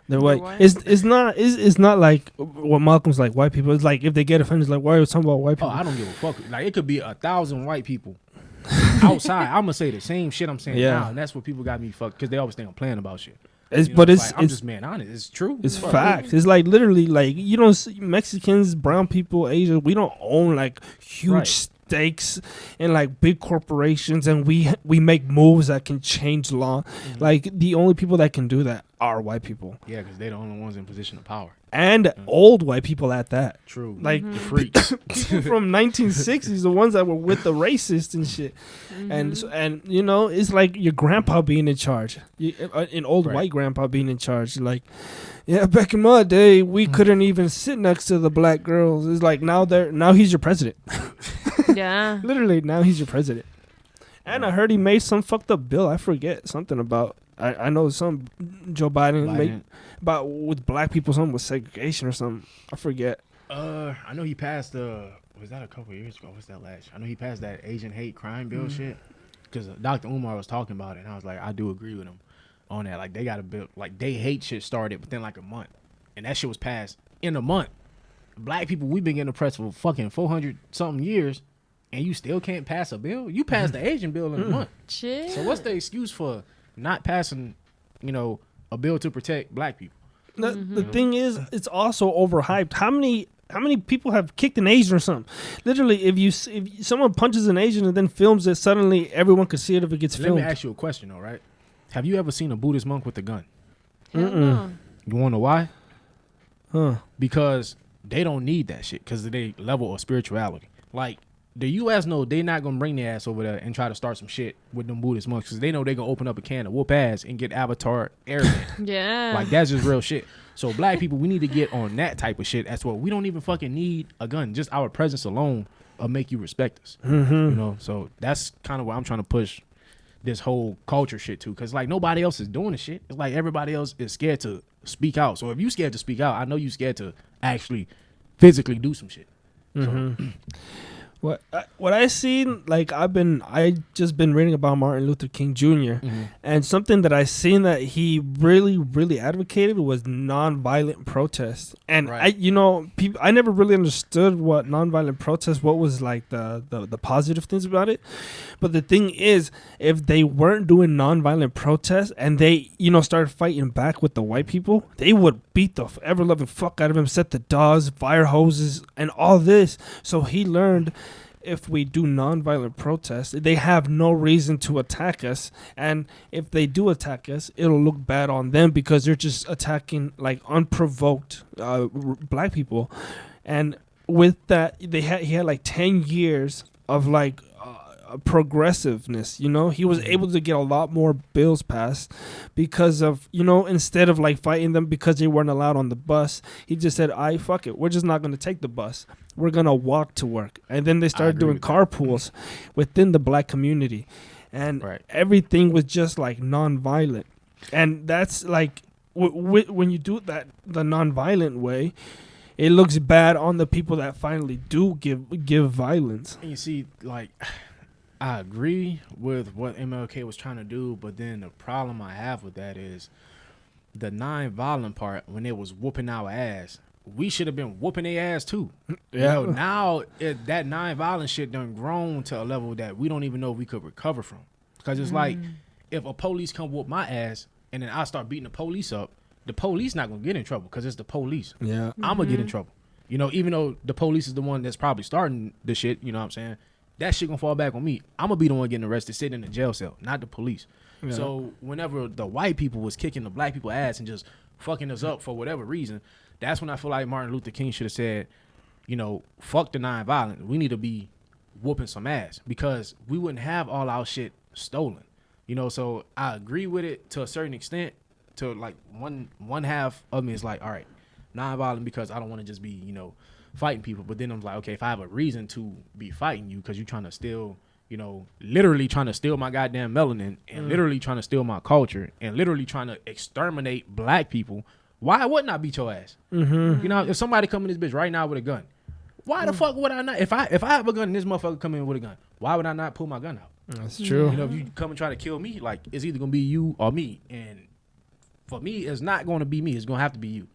They're white. It's not like what Malcolm's like white people. It's like if they get offended, it's like, why are you talking about white people? I don't give a fuck. Like it could be 1,000 white people outside. I'm gonna say the same shit I'm saying now, and that's what people got me fucked, because they always think I'm playing about shit. I'm just being honest. It's true. It's facts. It's like literally like you don't see Mexicans, brown people, Asians. We don't own like huge stakes in like big corporations, and we make moves that can change law. Like the only people that can do that are white people. Yeah, because they're the only ones in position of power. And old white people at that. True. Like the freaks. People from 1960s, the ones that were with the racists and shit. And it's like your grandpa being in charge. An old white grandpa being in charge. Like, yeah, back in my day, we couldn't even sit next to the black girls. It's like now he's your president. Yeah. Literally, now he's your president. And I heard he made some fucked up bill. I forget something about. I know some Joe Biden made about with black people, something with segregation or something. I forget. I know he passed was that a couple of years ago? What's that last? I know he passed that Asian hate crime bill shit, because Dr. Umar was talking about it, and I was like, I do agree with him on that. Like they got a bill, like they hate shit started within like a month, and that shit was passed in a month. Black people, we've been getting oppressed for fucking 400 something years, and you still can't pass a bill. You passed the Asian bill in a month. Shit. So what's the excuse for not passing, a bill to protect black people? The thing is, it's also overhyped. How many people have kicked an Asian or something? Literally, if someone punches an Asian and then films it, suddenly everyone can see it if it gets filmed. Let me ask you a question, though, right? Have you ever seen a Buddhist monk with a gun? No. You want to know why? Huh? Because they don't need that shit because of their level of spirituality. Like, the U.S. know they not going to bring their ass over there and try to start some shit with them Buddhist monks, because they know they going to open up a can of whoop ass and get Avatar airband. Yeah. Like, that's just real shit. So black people, we need to get on that type of shit as well. We don't even fucking need a gun. Just our presence alone will make you respect us. So that's kind of what I'm trying to push this whole culture shit too, because like nobody else is doing the shit. It's like everybody else is scared to speak out. So if you scared to speak out, I know you scared to actually physically do some shit. Mm-hmm. What I seen, like I just been reading about Martin Luther King Jr. And something that I seen that he really advocated was nonviolent protest. And right. I never really understood what nonviolent protest, what was like the positive things about it. But the thing is, if they weren't doing nonviolent protests and they started fighting back with the white people, they would beat the ever loving fuck out of him, set the dogs, fire hoses, and all this. So he learned, if we do nonviolent protests, they have no reason to attack us. And if they do attack us, it'll look bad on them because they're just attacking like unprovoked black people. And with that, he had like 10 years of like progressiveness. He was able to get a lot more bills passed because of, instead of like fighting them because they weren't allowed on the bus, he just said, fuck it, we're just not going to take the bus, we're going to walk to work. And then they started doing carpools within the black community, and everything was just like nonviolent. And that's like when you do that the nonviolent way, it looks bad on the people that finally do give violence. And you see, like, I agree with what MLK was trying to do, but then the problem I have with that is the non-violent part. When they was whooping our ass, we should have been whooping their ass too. Yeah. Now that non-violent shit done grown to a level that we don't even know if we could recover from. Because it's like, if a police come whoop my ass and then I start beating the police up, the police not gonna get in trouble because it's the police. Yeah, I'm gonna get in trouble. Even though the police is the one that's probably starting the shit. You know what I'm saying? That shit gonna fall back on me. I'm gonna be the one getting arrested, sitting in the jail cell, not the police. Yeah. So whenever the white people was kicking the black people ass and just fucking us up for whatever reason, that's when I feel like Martin Luther King should have said, fuck the non-violent. We need to be whooping some ass because we wouldn't have all our shit stolen. So I agree with it to a certain extent. To like one half of me is like, all right, non-violent because I don't want to just be, fighting people. But then I'm like, okay, if I have a reason to be fighting you because you're trying to steal, literally trying to steal my goddamn melanin and literally trying to steal my culture and literally trying to exterminate black people, why wouldn't I beat your ass? Mm-hmm. If somebody come in this bitch right now with a gun, why the fuck would I not? If I have a gun and this motherfucker come in with a gun, why would I not pull my gun out? That's true. If you come and try to kill me, like, it's either gonna be you or me. And for me, it's not going to be me. It's going to have to be you.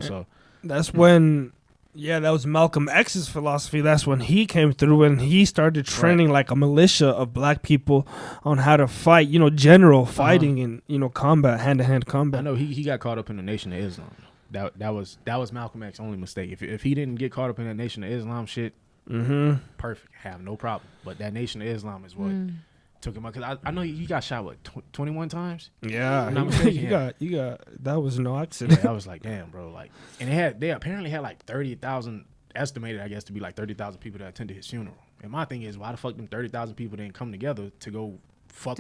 So that's when, that was Malcolm X's philosophy. That's when he came through and he started training like a militia of black people on how to fight, general fighting and, combat, hand-to-hand combat. I know he got caught up in the Nation of Islam. That was Malcolm X's only mistake. If he didn't get caught up in that Nation of Islam shit, perfect, have no problem. But that Nation of Islam is what took him out, because I know he got shot 21 times. Yeah, you got that was no accident. I was like, damn, bro, like, and they apparently had like 30,000 estimated, I guess, to be like 30,000 people that attended his funeral. And my thing is, why the fuck them 30,000 people didn't come together to go fuck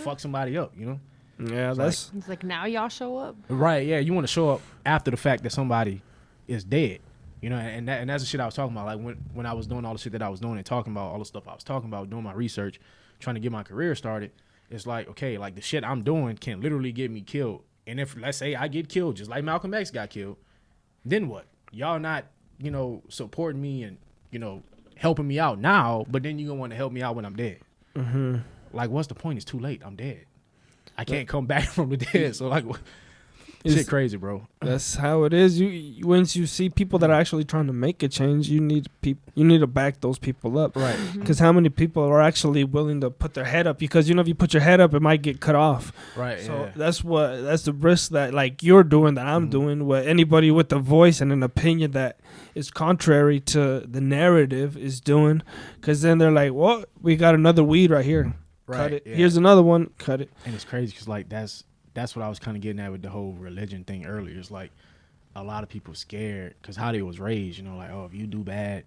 fuck somebody up, Yeah, it's like now y'all show up, right? Yeah, you want to show up after the fact that somebody is dead. And that's the shit I was talking about. Like when I was doing all the shit that I was doing and talking about all the stuff I was talking about, doing my research, trying to get my career started, it's like, okay, like the shit I'm doing can literally get me killed. And if, let's say, I get killed just like Malcolm X got killed, then what? Y'all not, supporting me and, helping me out now, but then you gonna want to help me out when I'm dead. Mm-hmm. Like, what's the point? It's too late. I'm dead. I can't come back from the dead. So like, shit crazy, bro. That's how it is. You once you see people that are actually trying to make a change, you need to back those people up, right? Because how many people are actually willing to put their head up? Because if you put your head up, it might get cut off, right? So that's the risk that like you're doing, that I'm doing. What anybody with a voice and an opinion that is contrary to the narrative is doing, because then they're like, well, we got another weed right here, cut it. Yeah. Here's another one, cut it. And it's crazy because like that's what I was kind of getting at with the whole religion thing earlier. It's like a lot of people scared because how they was raised, like, oh, if you do bad,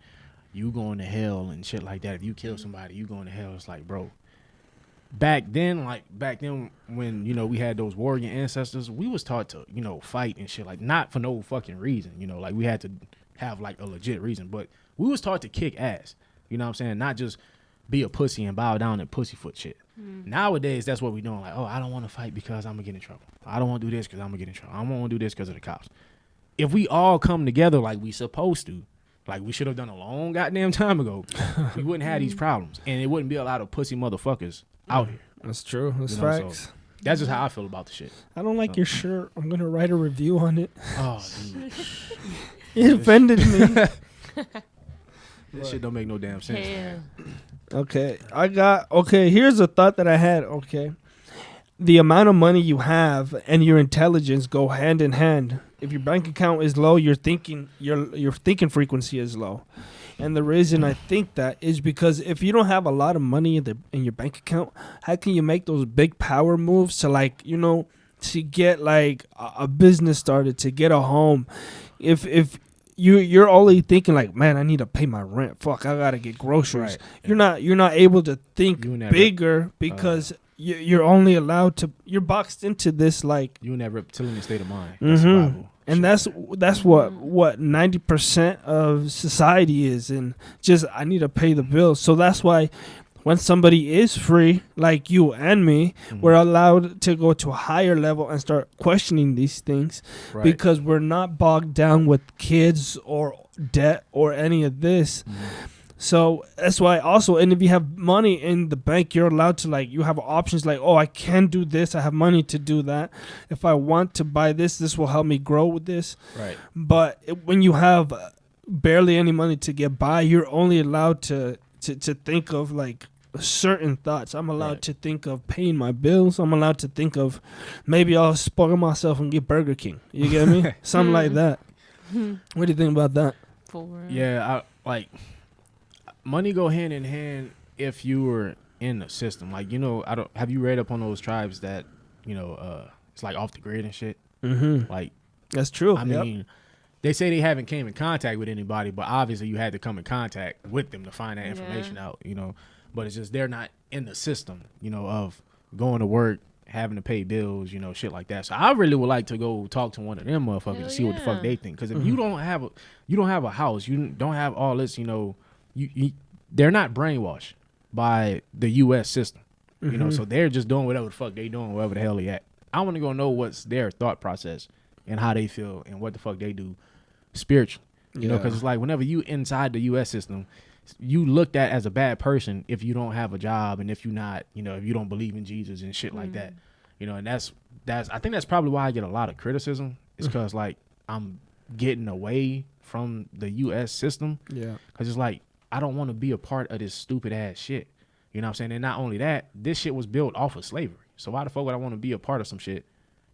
you going to hell and shit like that. If you kill somebody, you going to hell. It's like, bro, back then when, we had those warrior ancestors, we was taught to, fight and shit, like not for no fucking reason, like we had to have like a legit reason, but we was taught to kick ass, you know what I'm saying? Not just be a pussy and bow down and pussyfoot shit. Nowadays, that's what we're doing. Like, oh, I don't want to fight because I'm going to get in trouble. I don't want to do this because I'm going to get in trouble. I don't want to do this because of the cops. If we all come together like we supposed to, like we should have done a long goddamn time ago, we wouldn't have these problems. And it wouldn't be a lot of pussy motherfuckers out here. That's true. That's facts. So that's just how I feel about the shit. I don't like your shirt. I'm going to write a review on it. Oh, dude. It offended me. This shit don't make no damn sense. Yeah. Okay, here's a thought that I had. Okay. The amount of money you have and your intelligence go hand in hand. If your bank account is low, your thinking frequency is low. And the reason I think that is because if you don't have a lot of money in your bank account, how can you make those big power moves to, like, you know, to get like a business started, to get a home? If you're only thinking like, man, I need to pay my rent. Fuck, I gotta get groceries. Right. You're not able to think bigger because you're only allowed to. You're boxed into this like you in that reptilian state of mind. Mm-hmm. And that's what 90% of society is, and just I need to pay the bills. So that's why when somebody is free, like you and me, we're allowed to go to a higher level and start questioning these things because we're not bogged down with kids or debt or any of this. So that's why also, and if you have money in the bank, you're allowed to, like, you have options like, oh, I can do this. I have money to do that. If I want to buy this will help me grow with this. Right. But when you have barely any money to get by, you're only allowed to think of like certain thoughts. I'm allowed to think of paying my bills. I'm allowed to think of maybe I'll spoil myself and get Burger King. You get me? Something like that. What do you think about that? Yeah, money go hand in hand if you were in the system. Like, you know, have you read up on those tribes that, you know, it's like off the grid and shit? Mm-hmm. Like, that's true. I mean, they say they haven't came in contact with anybody, but obviously you had to come in contact with them to find that information out, you know. But it's just they're not in the system, you know, of going to work, having to pay bills, you know, shit like that. So I really would like to go talk to one of them motherfuckers and see what the fuck they think. Because if you don't have a house, you don't have all this, you know, they're not brainwashed by the U.S. system, you know, so they're just doing whatever the fuck they doing, wherever the hell they at. I want to go know what's their thought process and how they feel and what the fuck they do spiritually, you know, because it's like whenever you inside the U.S. system, you looked at as a bad person if you don't have a job and if you're not, you know, if you don't believe in Jesus and shit like that, you know, and that's I think that's probably why I get a lot of criticism is because like I'm getting away from the U.S. system, because it's like I don't want to be a part of this stupid ass shit, you know what I'm saying? And not only that, this shit was built off of slavery, so why the fuck would I want to be a part of some shit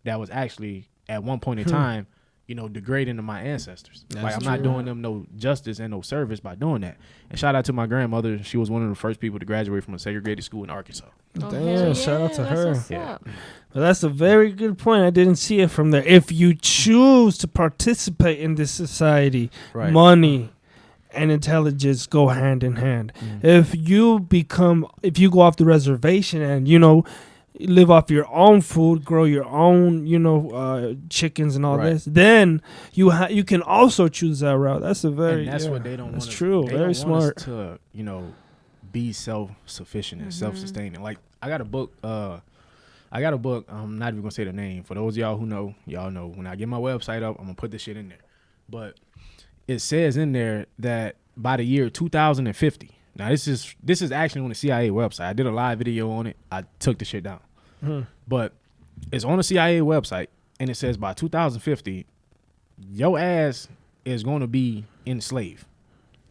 that was actually at one point in time, you know, degrading to my ancestors? That's like I'm not doing them no justice and no service by doing that. And shout out to my grandmother. She was one of the first people to graduate from a segregated school in Arkansas. Damn, shout out to her. Well, that's a very good point. I didn't see it from there. If you choose to participate in this society, money and intelligence go hand in hand. If you go off the reservation and, you know, live off your own food, grow your own, you know, chickens and all this, then you can also choose that route. That's a very, and that's what they don't want. That's true. They very don't want smart. us to, you know, be self-sufficient and self-sustaining. Like I got a book. I'm not even gonna say the name. For those of y'all who know, y'all know. When I get my website up, I'm gonna put this shit in there. But it says in there that by the year 2050. Now this is actually on the CIA website. I did a live video on it. I took the shit down. But it's on the CIA website, and it says by 2050, your ass is going to be enslaved,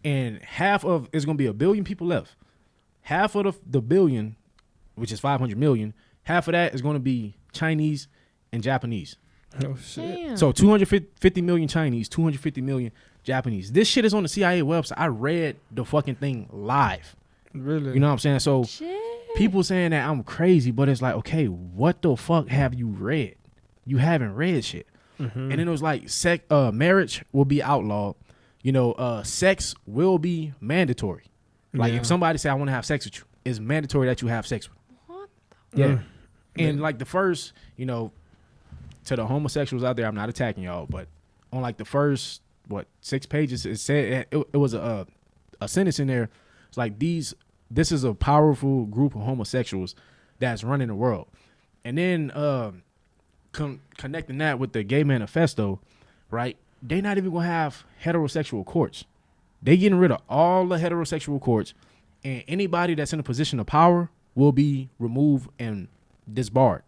and half of it's going to be 1 billion people left. Half of the billion, which is 500 million, half of that is going to be Chinese and Japanese. Oh shit! Damn. So 250 million Chinese, 250 million Japanese. This shit is on the CIA website. I read the fucking thing live. Really? You know what I'm saying? So Shit. people saying that I'm crazy, but it's like, okay, what the fuck have you read? You haven't read shit. And then it was like, marriage will be outlawed. You know, sex will be mandatory. Like if somebody say I want to have sex with you, it's mandatory that you have sex with them. What Yeah. And like the first, you know, to the homosexuals out there, I'm not attacking y'all, but on like the first 6 pages, it said it was a sentence in there. It's like these this is a powerful group of homosexuals that's running the world. And then connecting that with the gay manifesto, right? They not even gonna have heterosexual courts. They getting rid of all the heterosexual courts, and anybody that's in a position of power will be removed and disbarred.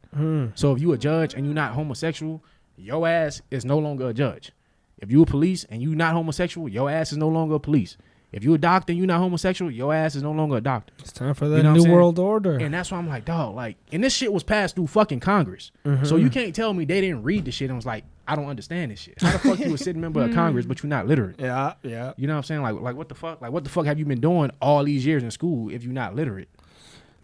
So if you a judge and you're not homosexual, your ass is no longer a judge. If you a police and you not homosexual, your ass is no longer a police. If you a doctor and you not homosexual, your ass is no longer a doctor. It's time for that new world order. And that's why I'm like, dog, like, and this shit was passed through fucking Congress. So you can't tell me they didn't read the shit and was like, I don't understand this shit. How the fuck you a sitting member of Congress but you're not literate? Yeah. You know what I'm saying? Like what the fuck? Like what the fuck have you been doing all these years in school if you're not literate?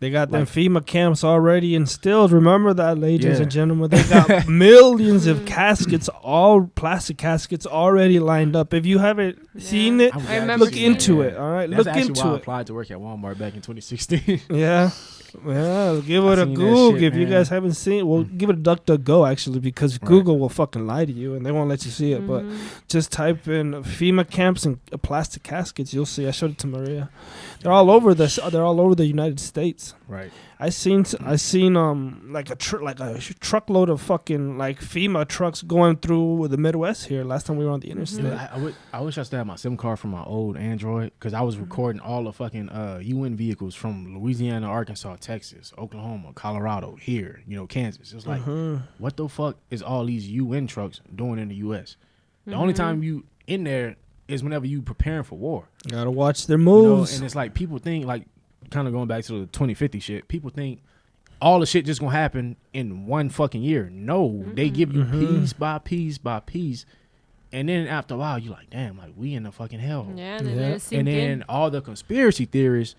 They got them FEMA camps already instilled. Remember that, ladies and gentlemen. They got millions of caskets, all plastic caskets, already lined up. If you haven't seen it, look into it. All right, That's look actually into why I it. applied to work at Walmart back in 2016. Yeah, give it a Google. Shit, if you man. guys haven't seen it, well, give it a DuckDuckGo actually, because Google will fucking lie to you and they won't let you see it. But just type in FEMA camps and plastic caskets, you'll see. I showed it to Maria. They're all over this. They're all over the United States. Right. I seen like a truckload of fucking like FEMA trucks going through the Midwest here. Last time we were on the interstate. I wish I still had my SIM card from my old Android because I was recording all the fucking UN vehicles from Louisiana, Arkansas, Texas, Oklahoma, Colorado, here, Kansas. It's like, what the fuck is all these UN trucks doing in the U.S.? The only time you in there is whenever you preparing for war. Gotta watch their moves. And it's like people think, like, kind of going back to the 2050 shit, people think all the shit just gonna happen in one fucking year. No, they give you piece by piece by piece, and then after a while you're like, damn, like we in the fucking hell. Yeah, and then all the conspiracy theories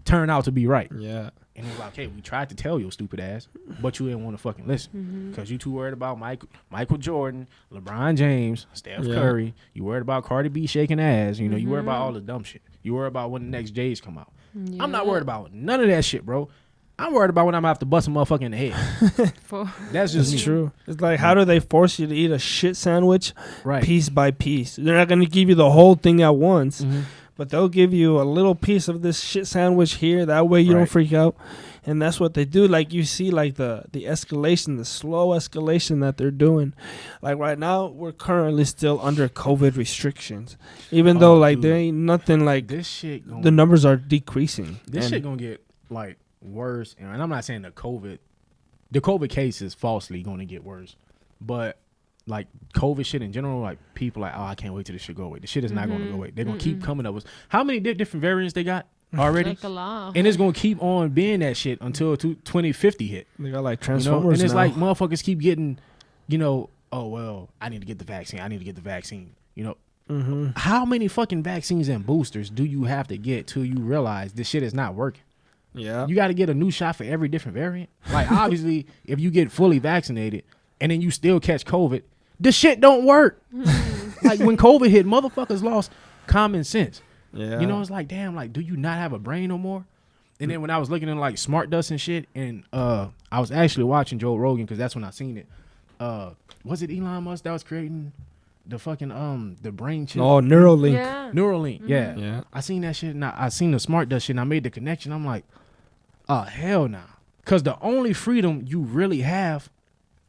turn out to be right. Yeah. And it's like, okay, we tried to tell your stupid ass, but you didn't want to fucking listen because you too worried about Michael Jordan, LeBron James, Steph Curry. You worried about Cardi B shaking ass. You worried about all the dumb shit. You worried about when the next J's come out. Yeah. I'm not worried about none of that shit, bro. I'm worried about when I'm have to bust a motherfucker in the head. That's just true. It's like, how do they force you to eat a shit sandwich piece by piece? They're not going to give you the whole thing at once. But they'll give you a little piece of this shit sandwich here. That way you don't freak out. And that's what they do. Like, you see, like, the escalation, the slow escalation that they're doing. Like, right now, we're currently still under COVID restrictions. Even though, like, there ain't nothing, like, this shit the numbers are decreasing. This shit gonna get, like, worse. And I'm not saying the COVID case is falsely gonna get worse. But, like, COVID shit in general, like, people like, oh, I can't wait till this shit go away. The shit is not gonna go away. They're gonna keep coming up with. How many different variants they got already? Like a lot. And it's gonna keep on being that shit until 2050 hit. They got like Transformers and it's now. like motherfuckers keep getting, oh well, I need to get the vaccine. How many fucking vaccines and boosters do you have to get till you realize this shit is not working? Yeah, you got to get a new shot for every different variant. Like, obviously, if you get fully vaccinated and then you still catch COVID, the shit don't work. Like, when COVID hit, motherfuckers lost common sense. Yeah. It's like, damn, like, do you not have a brain no more? And then when I was looking at, like, Smart Dust and shit, and I was actually watching Joe Rogan because that's when I seen it. Was it Elon Musk that was creating the fucking, the brain chip? Oh, Neuralink. Yeah. Neuralink, yeah. Yeah. I seen that shit, and I seen the Smart Dust shit, and I made the connection. I'm like, oh, hell nah. Because the only freedom you really have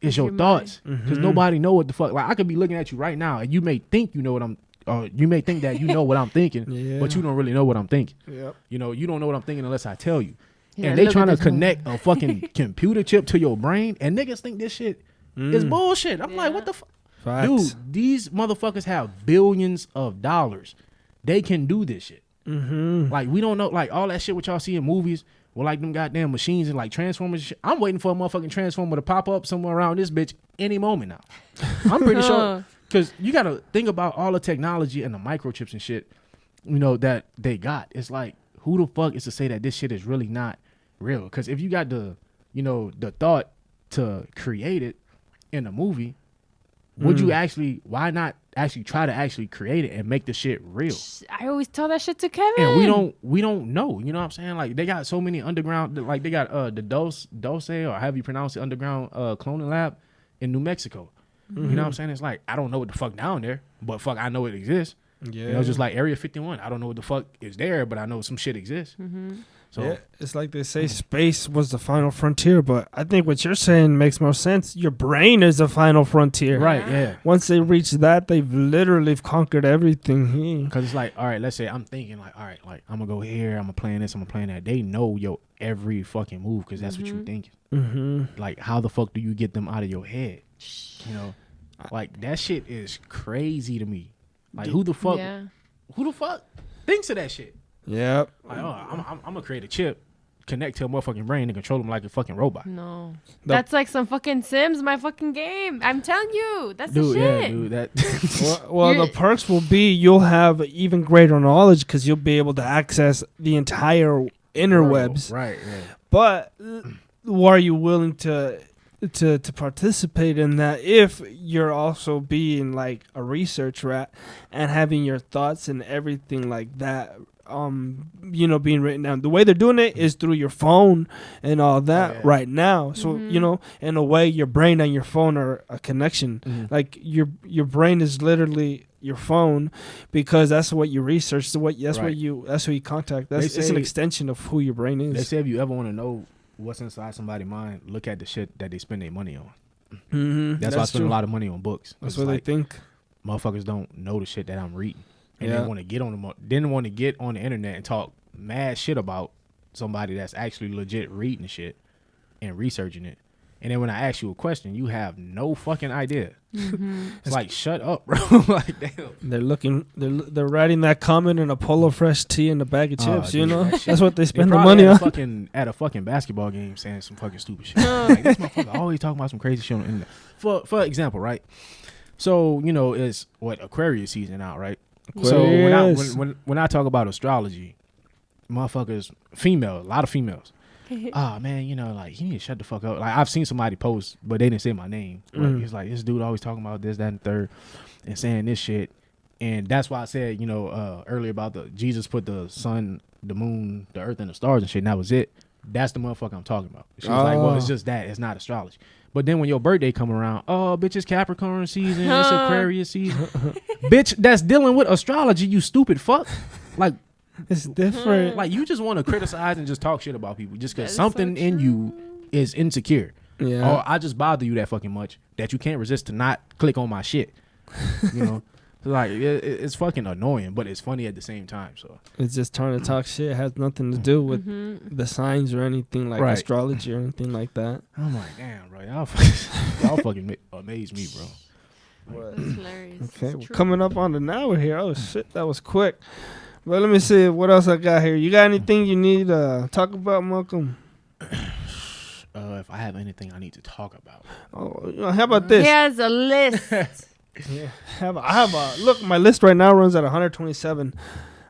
is your thoughts. Because nobody know what the fuck. Like, I could be looking at you right now, and you may think you know what I'm, or you may think that you know what I'm thinking, but you don't really know what I'm thinking. Yep. You don't know what I'm thinking unless I tell you. Yeah, and they trying to connect a fucking computer chip to your brain, and niggas think this shit is bullshit. I'm like, what the fuck? Dude, these motherfuckers have billions of dollars. They can do this shit. Like, we don't know, like, all that shit what y'all see in movies with, like, them goddamn machines and, like, Transformers and shit. I'm waiting for a motherfucking Transformer to pop up somewhere around this bitch any moment now. I'm pretty sure. Because you got to think about all the technology and the microchips and shit, that they got. It's like, who the fuck is to say that this shit is really not real? Because if you got the thought to create it in a movie, would you why not actually try to actually create it and make the shit real? I always tell that shit to Kevin. And we don't know. You know what I'm saying? Like, they got so many underground, like, they got the Dose, or however you pronounce it, underground cloning lab in New Mexico. You know what I'm saying? It's like, I don't know what the fuck down there, but fuck, I know it exists. Yeah. Just like Area 51. I don't know what the fuck is there, but I know some shit exists. So yeah, it's like they say space was the final frontier, but I think what you're saying makes more sense. Your brain is the final frontier. right, yeah. Once they reach that, they've literally conquered everything. Because it's like, all right, let's say I'm thinking like, all right, like I'm gonna go here, I'm gonna plan this, I'm gonna plan that. They know your every fucking move because that's what you're thinking. Mm-hmm. Like, how the fuck do you get them out of your head? You know, like that shit is crazy to me. Like, who the fuck thinks of that shit? Yep. Like, oh, I'm gonna create a chip, connect to a motherfucking brain, and control them like a fucking robot. No, that's like some fucking Sims, my fucking game. I'm telling you, that's Dude, the shit. yeah, dude, that. Well, the perks will be you'll have even greater knowledge because you'll be able to access the entire interwebs. Right, yeah. But are you willing to participate in that if you're also being like a research rat and having your thoughts and everything like that being written down? The way they're doing it is through your phone and all that right now. So in a way your brain and your phone are a connection. Like your brain is literally your phone because that's what you research. That's what you contact. It's an extension of who your brain is. They say if you ever want to know what's inside somebody's mind, look at the shit that they spend their money on. That's why I spend a lot of money on books. That's what they think. Motherfuckers don't know the shit that I'm reading, and they want to get on the internet and talk mad shit about somebody that's actually legit reading shit and researching it. And then when I ask you a question, you have no fucking idea. It's like, shut up, bro. Like, damn. They're writing that comment in a Polo Fresh tee and a bag of chips. Dude, That's what they spend the probably money on. At a fucking basketball game, saying some fucking stupid shit. Like, this motherfucker always talking about some crazy shit on the internet. For example, right? So it's Aquarius season out, right? Aquarius. So when I talk about astrology, motherfuckers, a lot of females. Oh man, like you need to shut the fuck up. Like I've seen somebody post, but they didn't say my name. But it's like this dude always talking about this, that, and third, and saying this shit. And that's why I said, earlier about the Jesus put the sun, the moon, the earth, and the stars and shit, and that was it. That's the motherfucker I'm talking about. She was like, well, it's just that. It's not astrology. But then when your birthday come around, oh, bitch, it's Capricorn season. It's Aquarius season. Bitch, that's dealing with astrology, you stupid fuck. Like, it's different. Like, you just want to criticize and just talk shit about people just because something in you is insecure. Yeah. Or I just bother you that fucking much that you can't resist to not click on my shit. Like, it's fucking annoying, but it's funny at the same time. So it's just trying to talk shit. It has nothing to do with the signs or anything like astrology or anything like that. I'm like, damn, bro. Y'all fucking amaze me, bro. That's hilarious. Okay, well, coming up on the hour here. Oh, shit, that was quick. But let me see what else I got here. You got anything you need to talk about, Malcolm? If I have anything I need to talk about. Oh, how about this? He has a list. Yeah, I have a look. My list right now runs at 127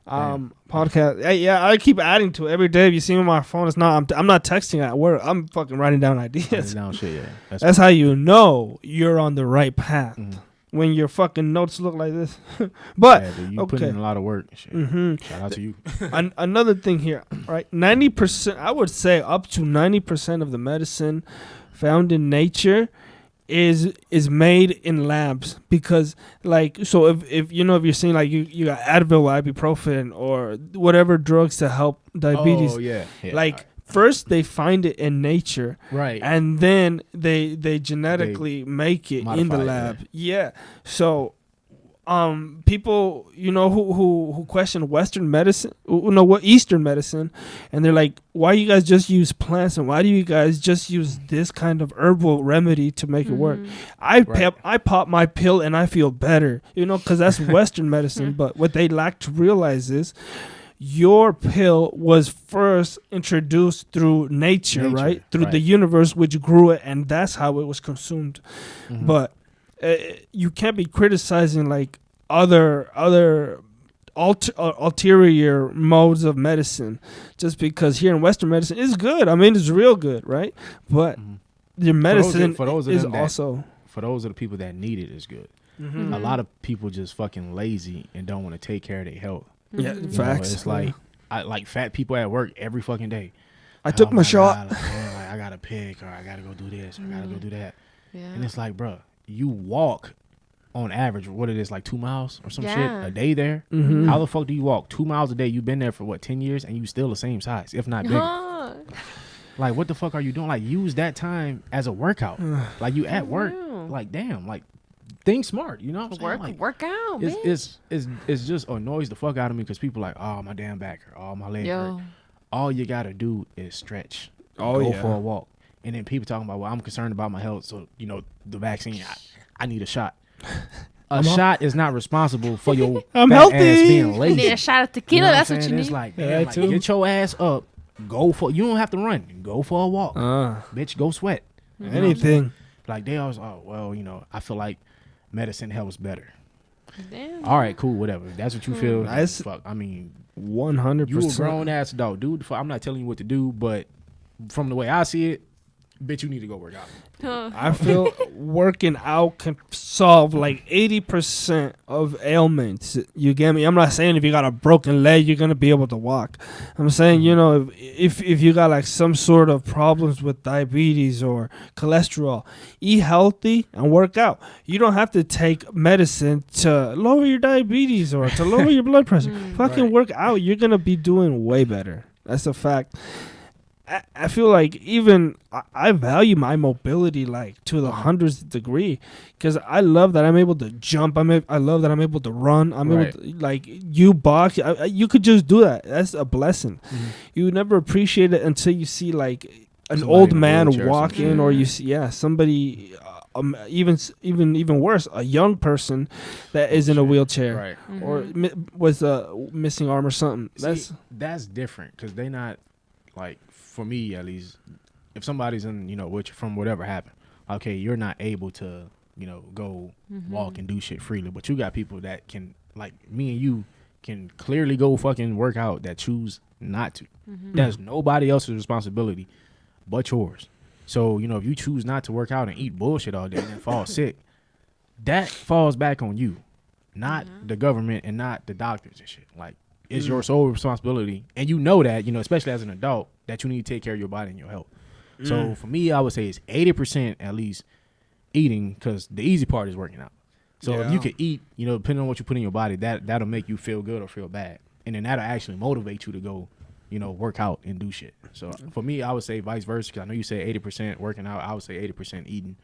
podcast. Yeah, I keep adding to it every day. If you see me on my phone, it's not. I'm not texting at work. I'm fucking writing down ideas. Writing down shit, yeah. That's how you know you're on the right path. When your fucking notes look like this. But dude, you put in a lot of work. Shit. Shout out to you. Another thing here, right? 90%, I would say up to 90% of the medicine found in nature is made in labs because, like, so if you're seeing like you got Advil, ibuprofen, or whatever drugs to help diabetes. Oh yeah. Like. First, they find it in nature, right, and then they genetically make it in the lab. Yeah. So, people, who question Western medicine, Eastern medicine, and they're like, "Why you guys just use plants, and why do you guys just use this kind of herbal remedy to make it work?" I pop my pill and I feel better, because that's Western medicine. But what they lack to realize is, your pill was first introduced through nature, right? Through the universe, which grew it, and that's how it was consumed. But you can't be criticizing like other ulterior modes of medicine just because here in Western medicine is good. I mean, it's real good, right? But your medicine is also... For those of the people that need it, is good. A lot of people just fucking lazy and don't want to take care of their health. Yeah, facts. It's like I like fat people at work every fucking day. I took my shot. God, like, I gotta pick, or I gotta go do this, or I gotta go do that. Yeah. And it's like, bro, you walk on average, what it is, like 2 miles or some shit Yeah. a day there. Mhm. How the fuck do you walk 2 miles a day? You've been there for what, 10 years, and you still the same size, if not bigger. Huh. Like, what the fuck are you doing? Like, use that time as a workout. Like, you at work. Wow. Like, damn. Like, think smart. You know what I'm saying? Like, Work out, bitch. it's just annoys the fuck out of me because people like, oh, my damn back hurt. Oh, my leg hurt. Yo. All you gotta do is stretch. Oh, Go yeah. for a walk. And then people talking about, well, I'm concerned about my health, so the vaccine, I need a shot. A shot is not responsible for your I'm fat healthy. ass being You need lazy. a shot of You tequila. know That's I'm what you saying? need. It's like, Yeah, damn, like, too. get your ass up. Go for. You don't have to run. Go for a walk, bitch. Go sweat. You know what I'm saying? Anything. Like they always, oh well, I feel like medicine helps better. Damn. All right, cool, whatever. If that's what you feel. That's- fuck. I mean, 100%. you a grown ass adult, dude. I'm not telling you what to do, but from the way I see it, bitch, you need to go work out. Huh. I feel working out can solve like 80% of ailments. You get me? I'm not saying if you got a broken leg, you're going to be able to walk. I'm saying, if you got like some sort of problems with diabetes or cholesterol, eat healthy and work out. You don't have to take medicine to lower your diabetes or to lower your blood pressure. Fucking Right. work out. You're going to be doing way better. That's a fact. I feel like even I value my mobility like to the 100th degree because I love that I'm able to jump. I love that I'm able to run. I'm Right. able to, like, you box. You could just do that. That's a blessing. You never appreciate it until you see like an Somebody old in a man wheelchair or walking, something. or you see somebody. Even worse, a young person that is in a shit. wheelchair Right. or with a missing arm or something. That's different because they not like, for me at least, if somebody's in which from whatever happened, okay, you're not able to go walk and do shit freely, but you got people that can, like me and you, can clearly go fucking work out that choose not to. That's nobody else's responsibility but yours. So if you choose not to work out and eat bullshit all day and then fall sick, that falls back on you, not the government and not the doctors and shit. Like, it's your sole responsibility, and that, especially as an adult, that you need to take care of your body and your health. So for me, I would say it's 80% at least eating, because the easy part is working out. So if you can eat, depending on what you put in your body, that'll make you feel good or feel bad, and then that'll actually motivate you to go, work out and do shit. So for me, I would say vice versa, because I know you said 80% working out. I would say 80% eating,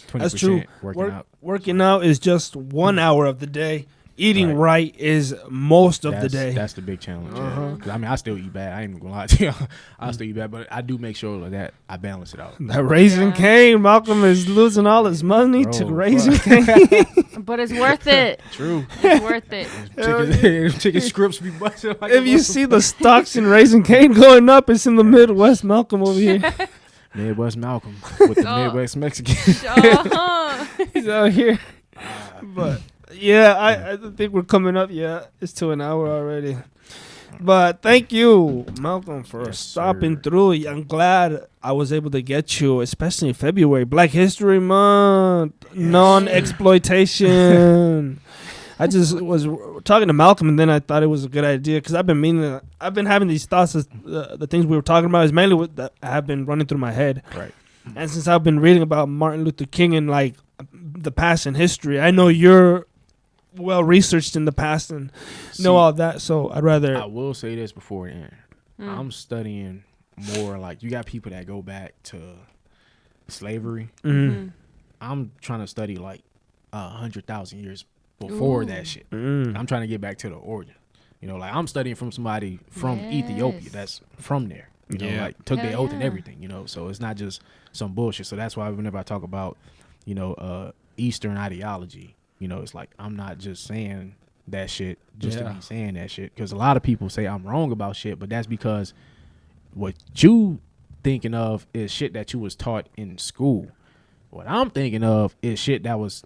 20% That's true. working out. Working out is just 1 hour of the day. Eating right is most of the day. That's the big challenge. Yeah. 'Cause, I mean, I still eat bad. I ain't even gonna lie to you. I still eat bad, but I do make sure that I balance it out. That Raising Cane, Malcolm is losing all his money to Bro, Raising fuck. Cane. But it's worth it. True. It's worth it. Chicken scripts be busting. Like If you see the stocks in Raising Cane going up, it's in the Midwest. Malcolm over here. Midwest Malcolm with the Oh. Midwest Mexican. Uh-huh. He's out here. But yeah, I think we're coming up. Yeah, it's to an hour already. But thank you, Malcolm, for Yes, stopping sir. through. I'm glad I was able to get you, especially in February, Black History Month, non-exploitation. I just was talking to Malcolm, and then I thought it was a good idea because I've been having these thoughts. The things we were talking about is mainly what that have been running through my head. Right. And since I've been reading about Martin Luther King and like the past and history, I know you're well researched in the past and know all that. So I'd rather. I will say this before the end. I'm studying more, like, you got people that go back to slavery. I'm trying to study like 100,000 years before that shit. I'm trying to get back to the origin. Like, I'm studying from somebody from Ethiopia that's from there. Like, took their oath and everything. So it's not just some bullshit. So that's why whenever I talk about Eastern ideology, it's like, I'm not just saying that shit just to be saying that shit, because a lot of people say I'm wrong about shit, but that's because what you thinking of is shit that you was taught in school. What I'm thinking of is shit that was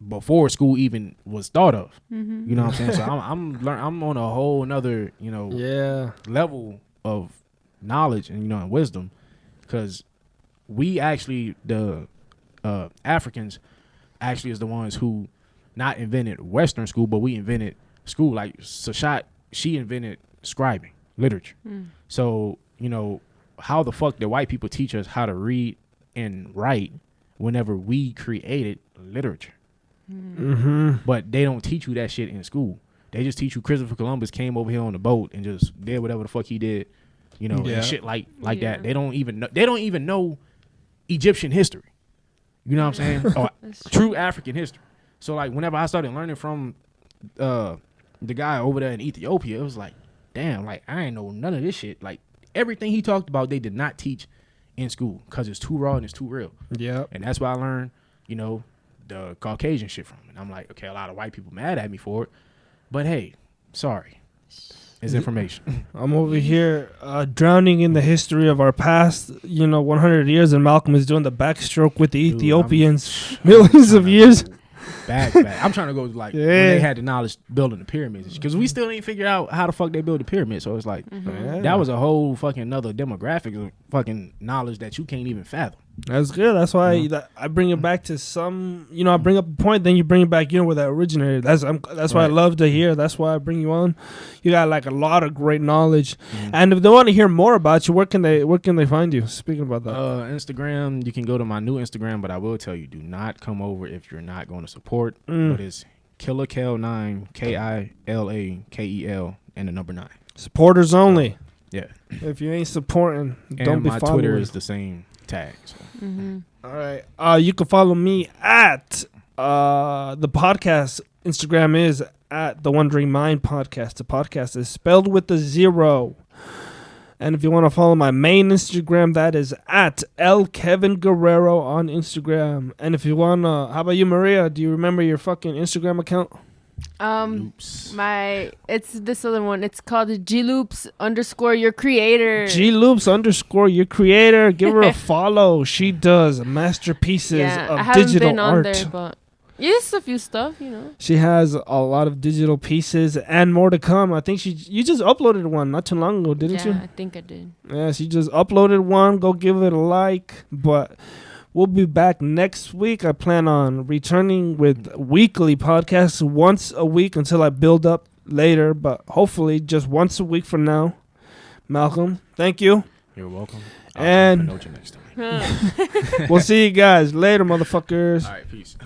before school even was thought of. You know what I'm saying? So I'm on a whole another level of knowledge and and wisdom, because we actually, the Africans actually is the ones who not invented Western school, but we invented school. Like Sashat, she invented scribing, literature. So how the fuck did white people teach us how to read and write whenever we created literature? Mm-hmm. But they don't teach you that shit in school. They just teach you Christopher Columbus came over here on the boat and just did whatever the fuck he did, and shit like that. They don't even know Egyptian history. You know what I'm saying? Or true African history. So like whenever I started learning from the guy over there in Ethiopia, it was like, damn, like I ain't know none of this shit. Like everything he talked about, they did not teach in school because it's too raw and it's too real. Yeah. And that's why I learned, the Caucasian shit from it. And I'm like, okay, a lot of white people mad at me for it. But hey, sorry. It's information. I'm over here drowning in the history of our past, 100 years, and Malcolm is doing the backstroke with the Ethiopians millions of years. Back. I'm trying to go like when they had the knowledge building the pyramids, because we still ain't figured out how the fuck they built the pyramids. So it's like that was a whole fucking another demographic of fucking knowledge that you can't even fathom. That's good. That's why I bring it back to some. I bring up a point, then you bring it back. Where that originated. That's why I love to hear. That's why I bring you on. You got like a lot of great knowledge, and if they want to hear more about you, where can they find you? Speaking about that, Instagram. You can go to my new Instagram, but I will tell you, do not come over if you're not going to support. But it's KillaKel9, KILAKEL, and the number 9. Supporters only. Yeah. If you ain't supporting, and don't be my following. Twitter is the same tag. So. All right. You can follow me at the podcast. Instagram is at the Wondering Mind Podcast. The podcast is spelled with a 0. And if you want to follow my main Instagram, that is at L Kevin Guerrero on Instagram. And if you want to, how about you, Maria? Do you remember your fucking Instagram account? It's this other one. It's called GLoops_your creator. GLoops_your creator. Give her a follow. She does masterpieces of digital art. There, but just a few stuff, She has a lot of digital pieces and more to come. I think you just uploaded one not too long ago, didn't you? Yeah, I think I did. Yeah, she just uploaded one. Go give it a like. But we'll be back next week. I plan on returning with weekly podcasts once a week until I build up later, but hopefully just once a week from now. Malcolm, thank you. You're welcome. And I'll you next time. We'll see you guys later, motherfuckers. All right, peace.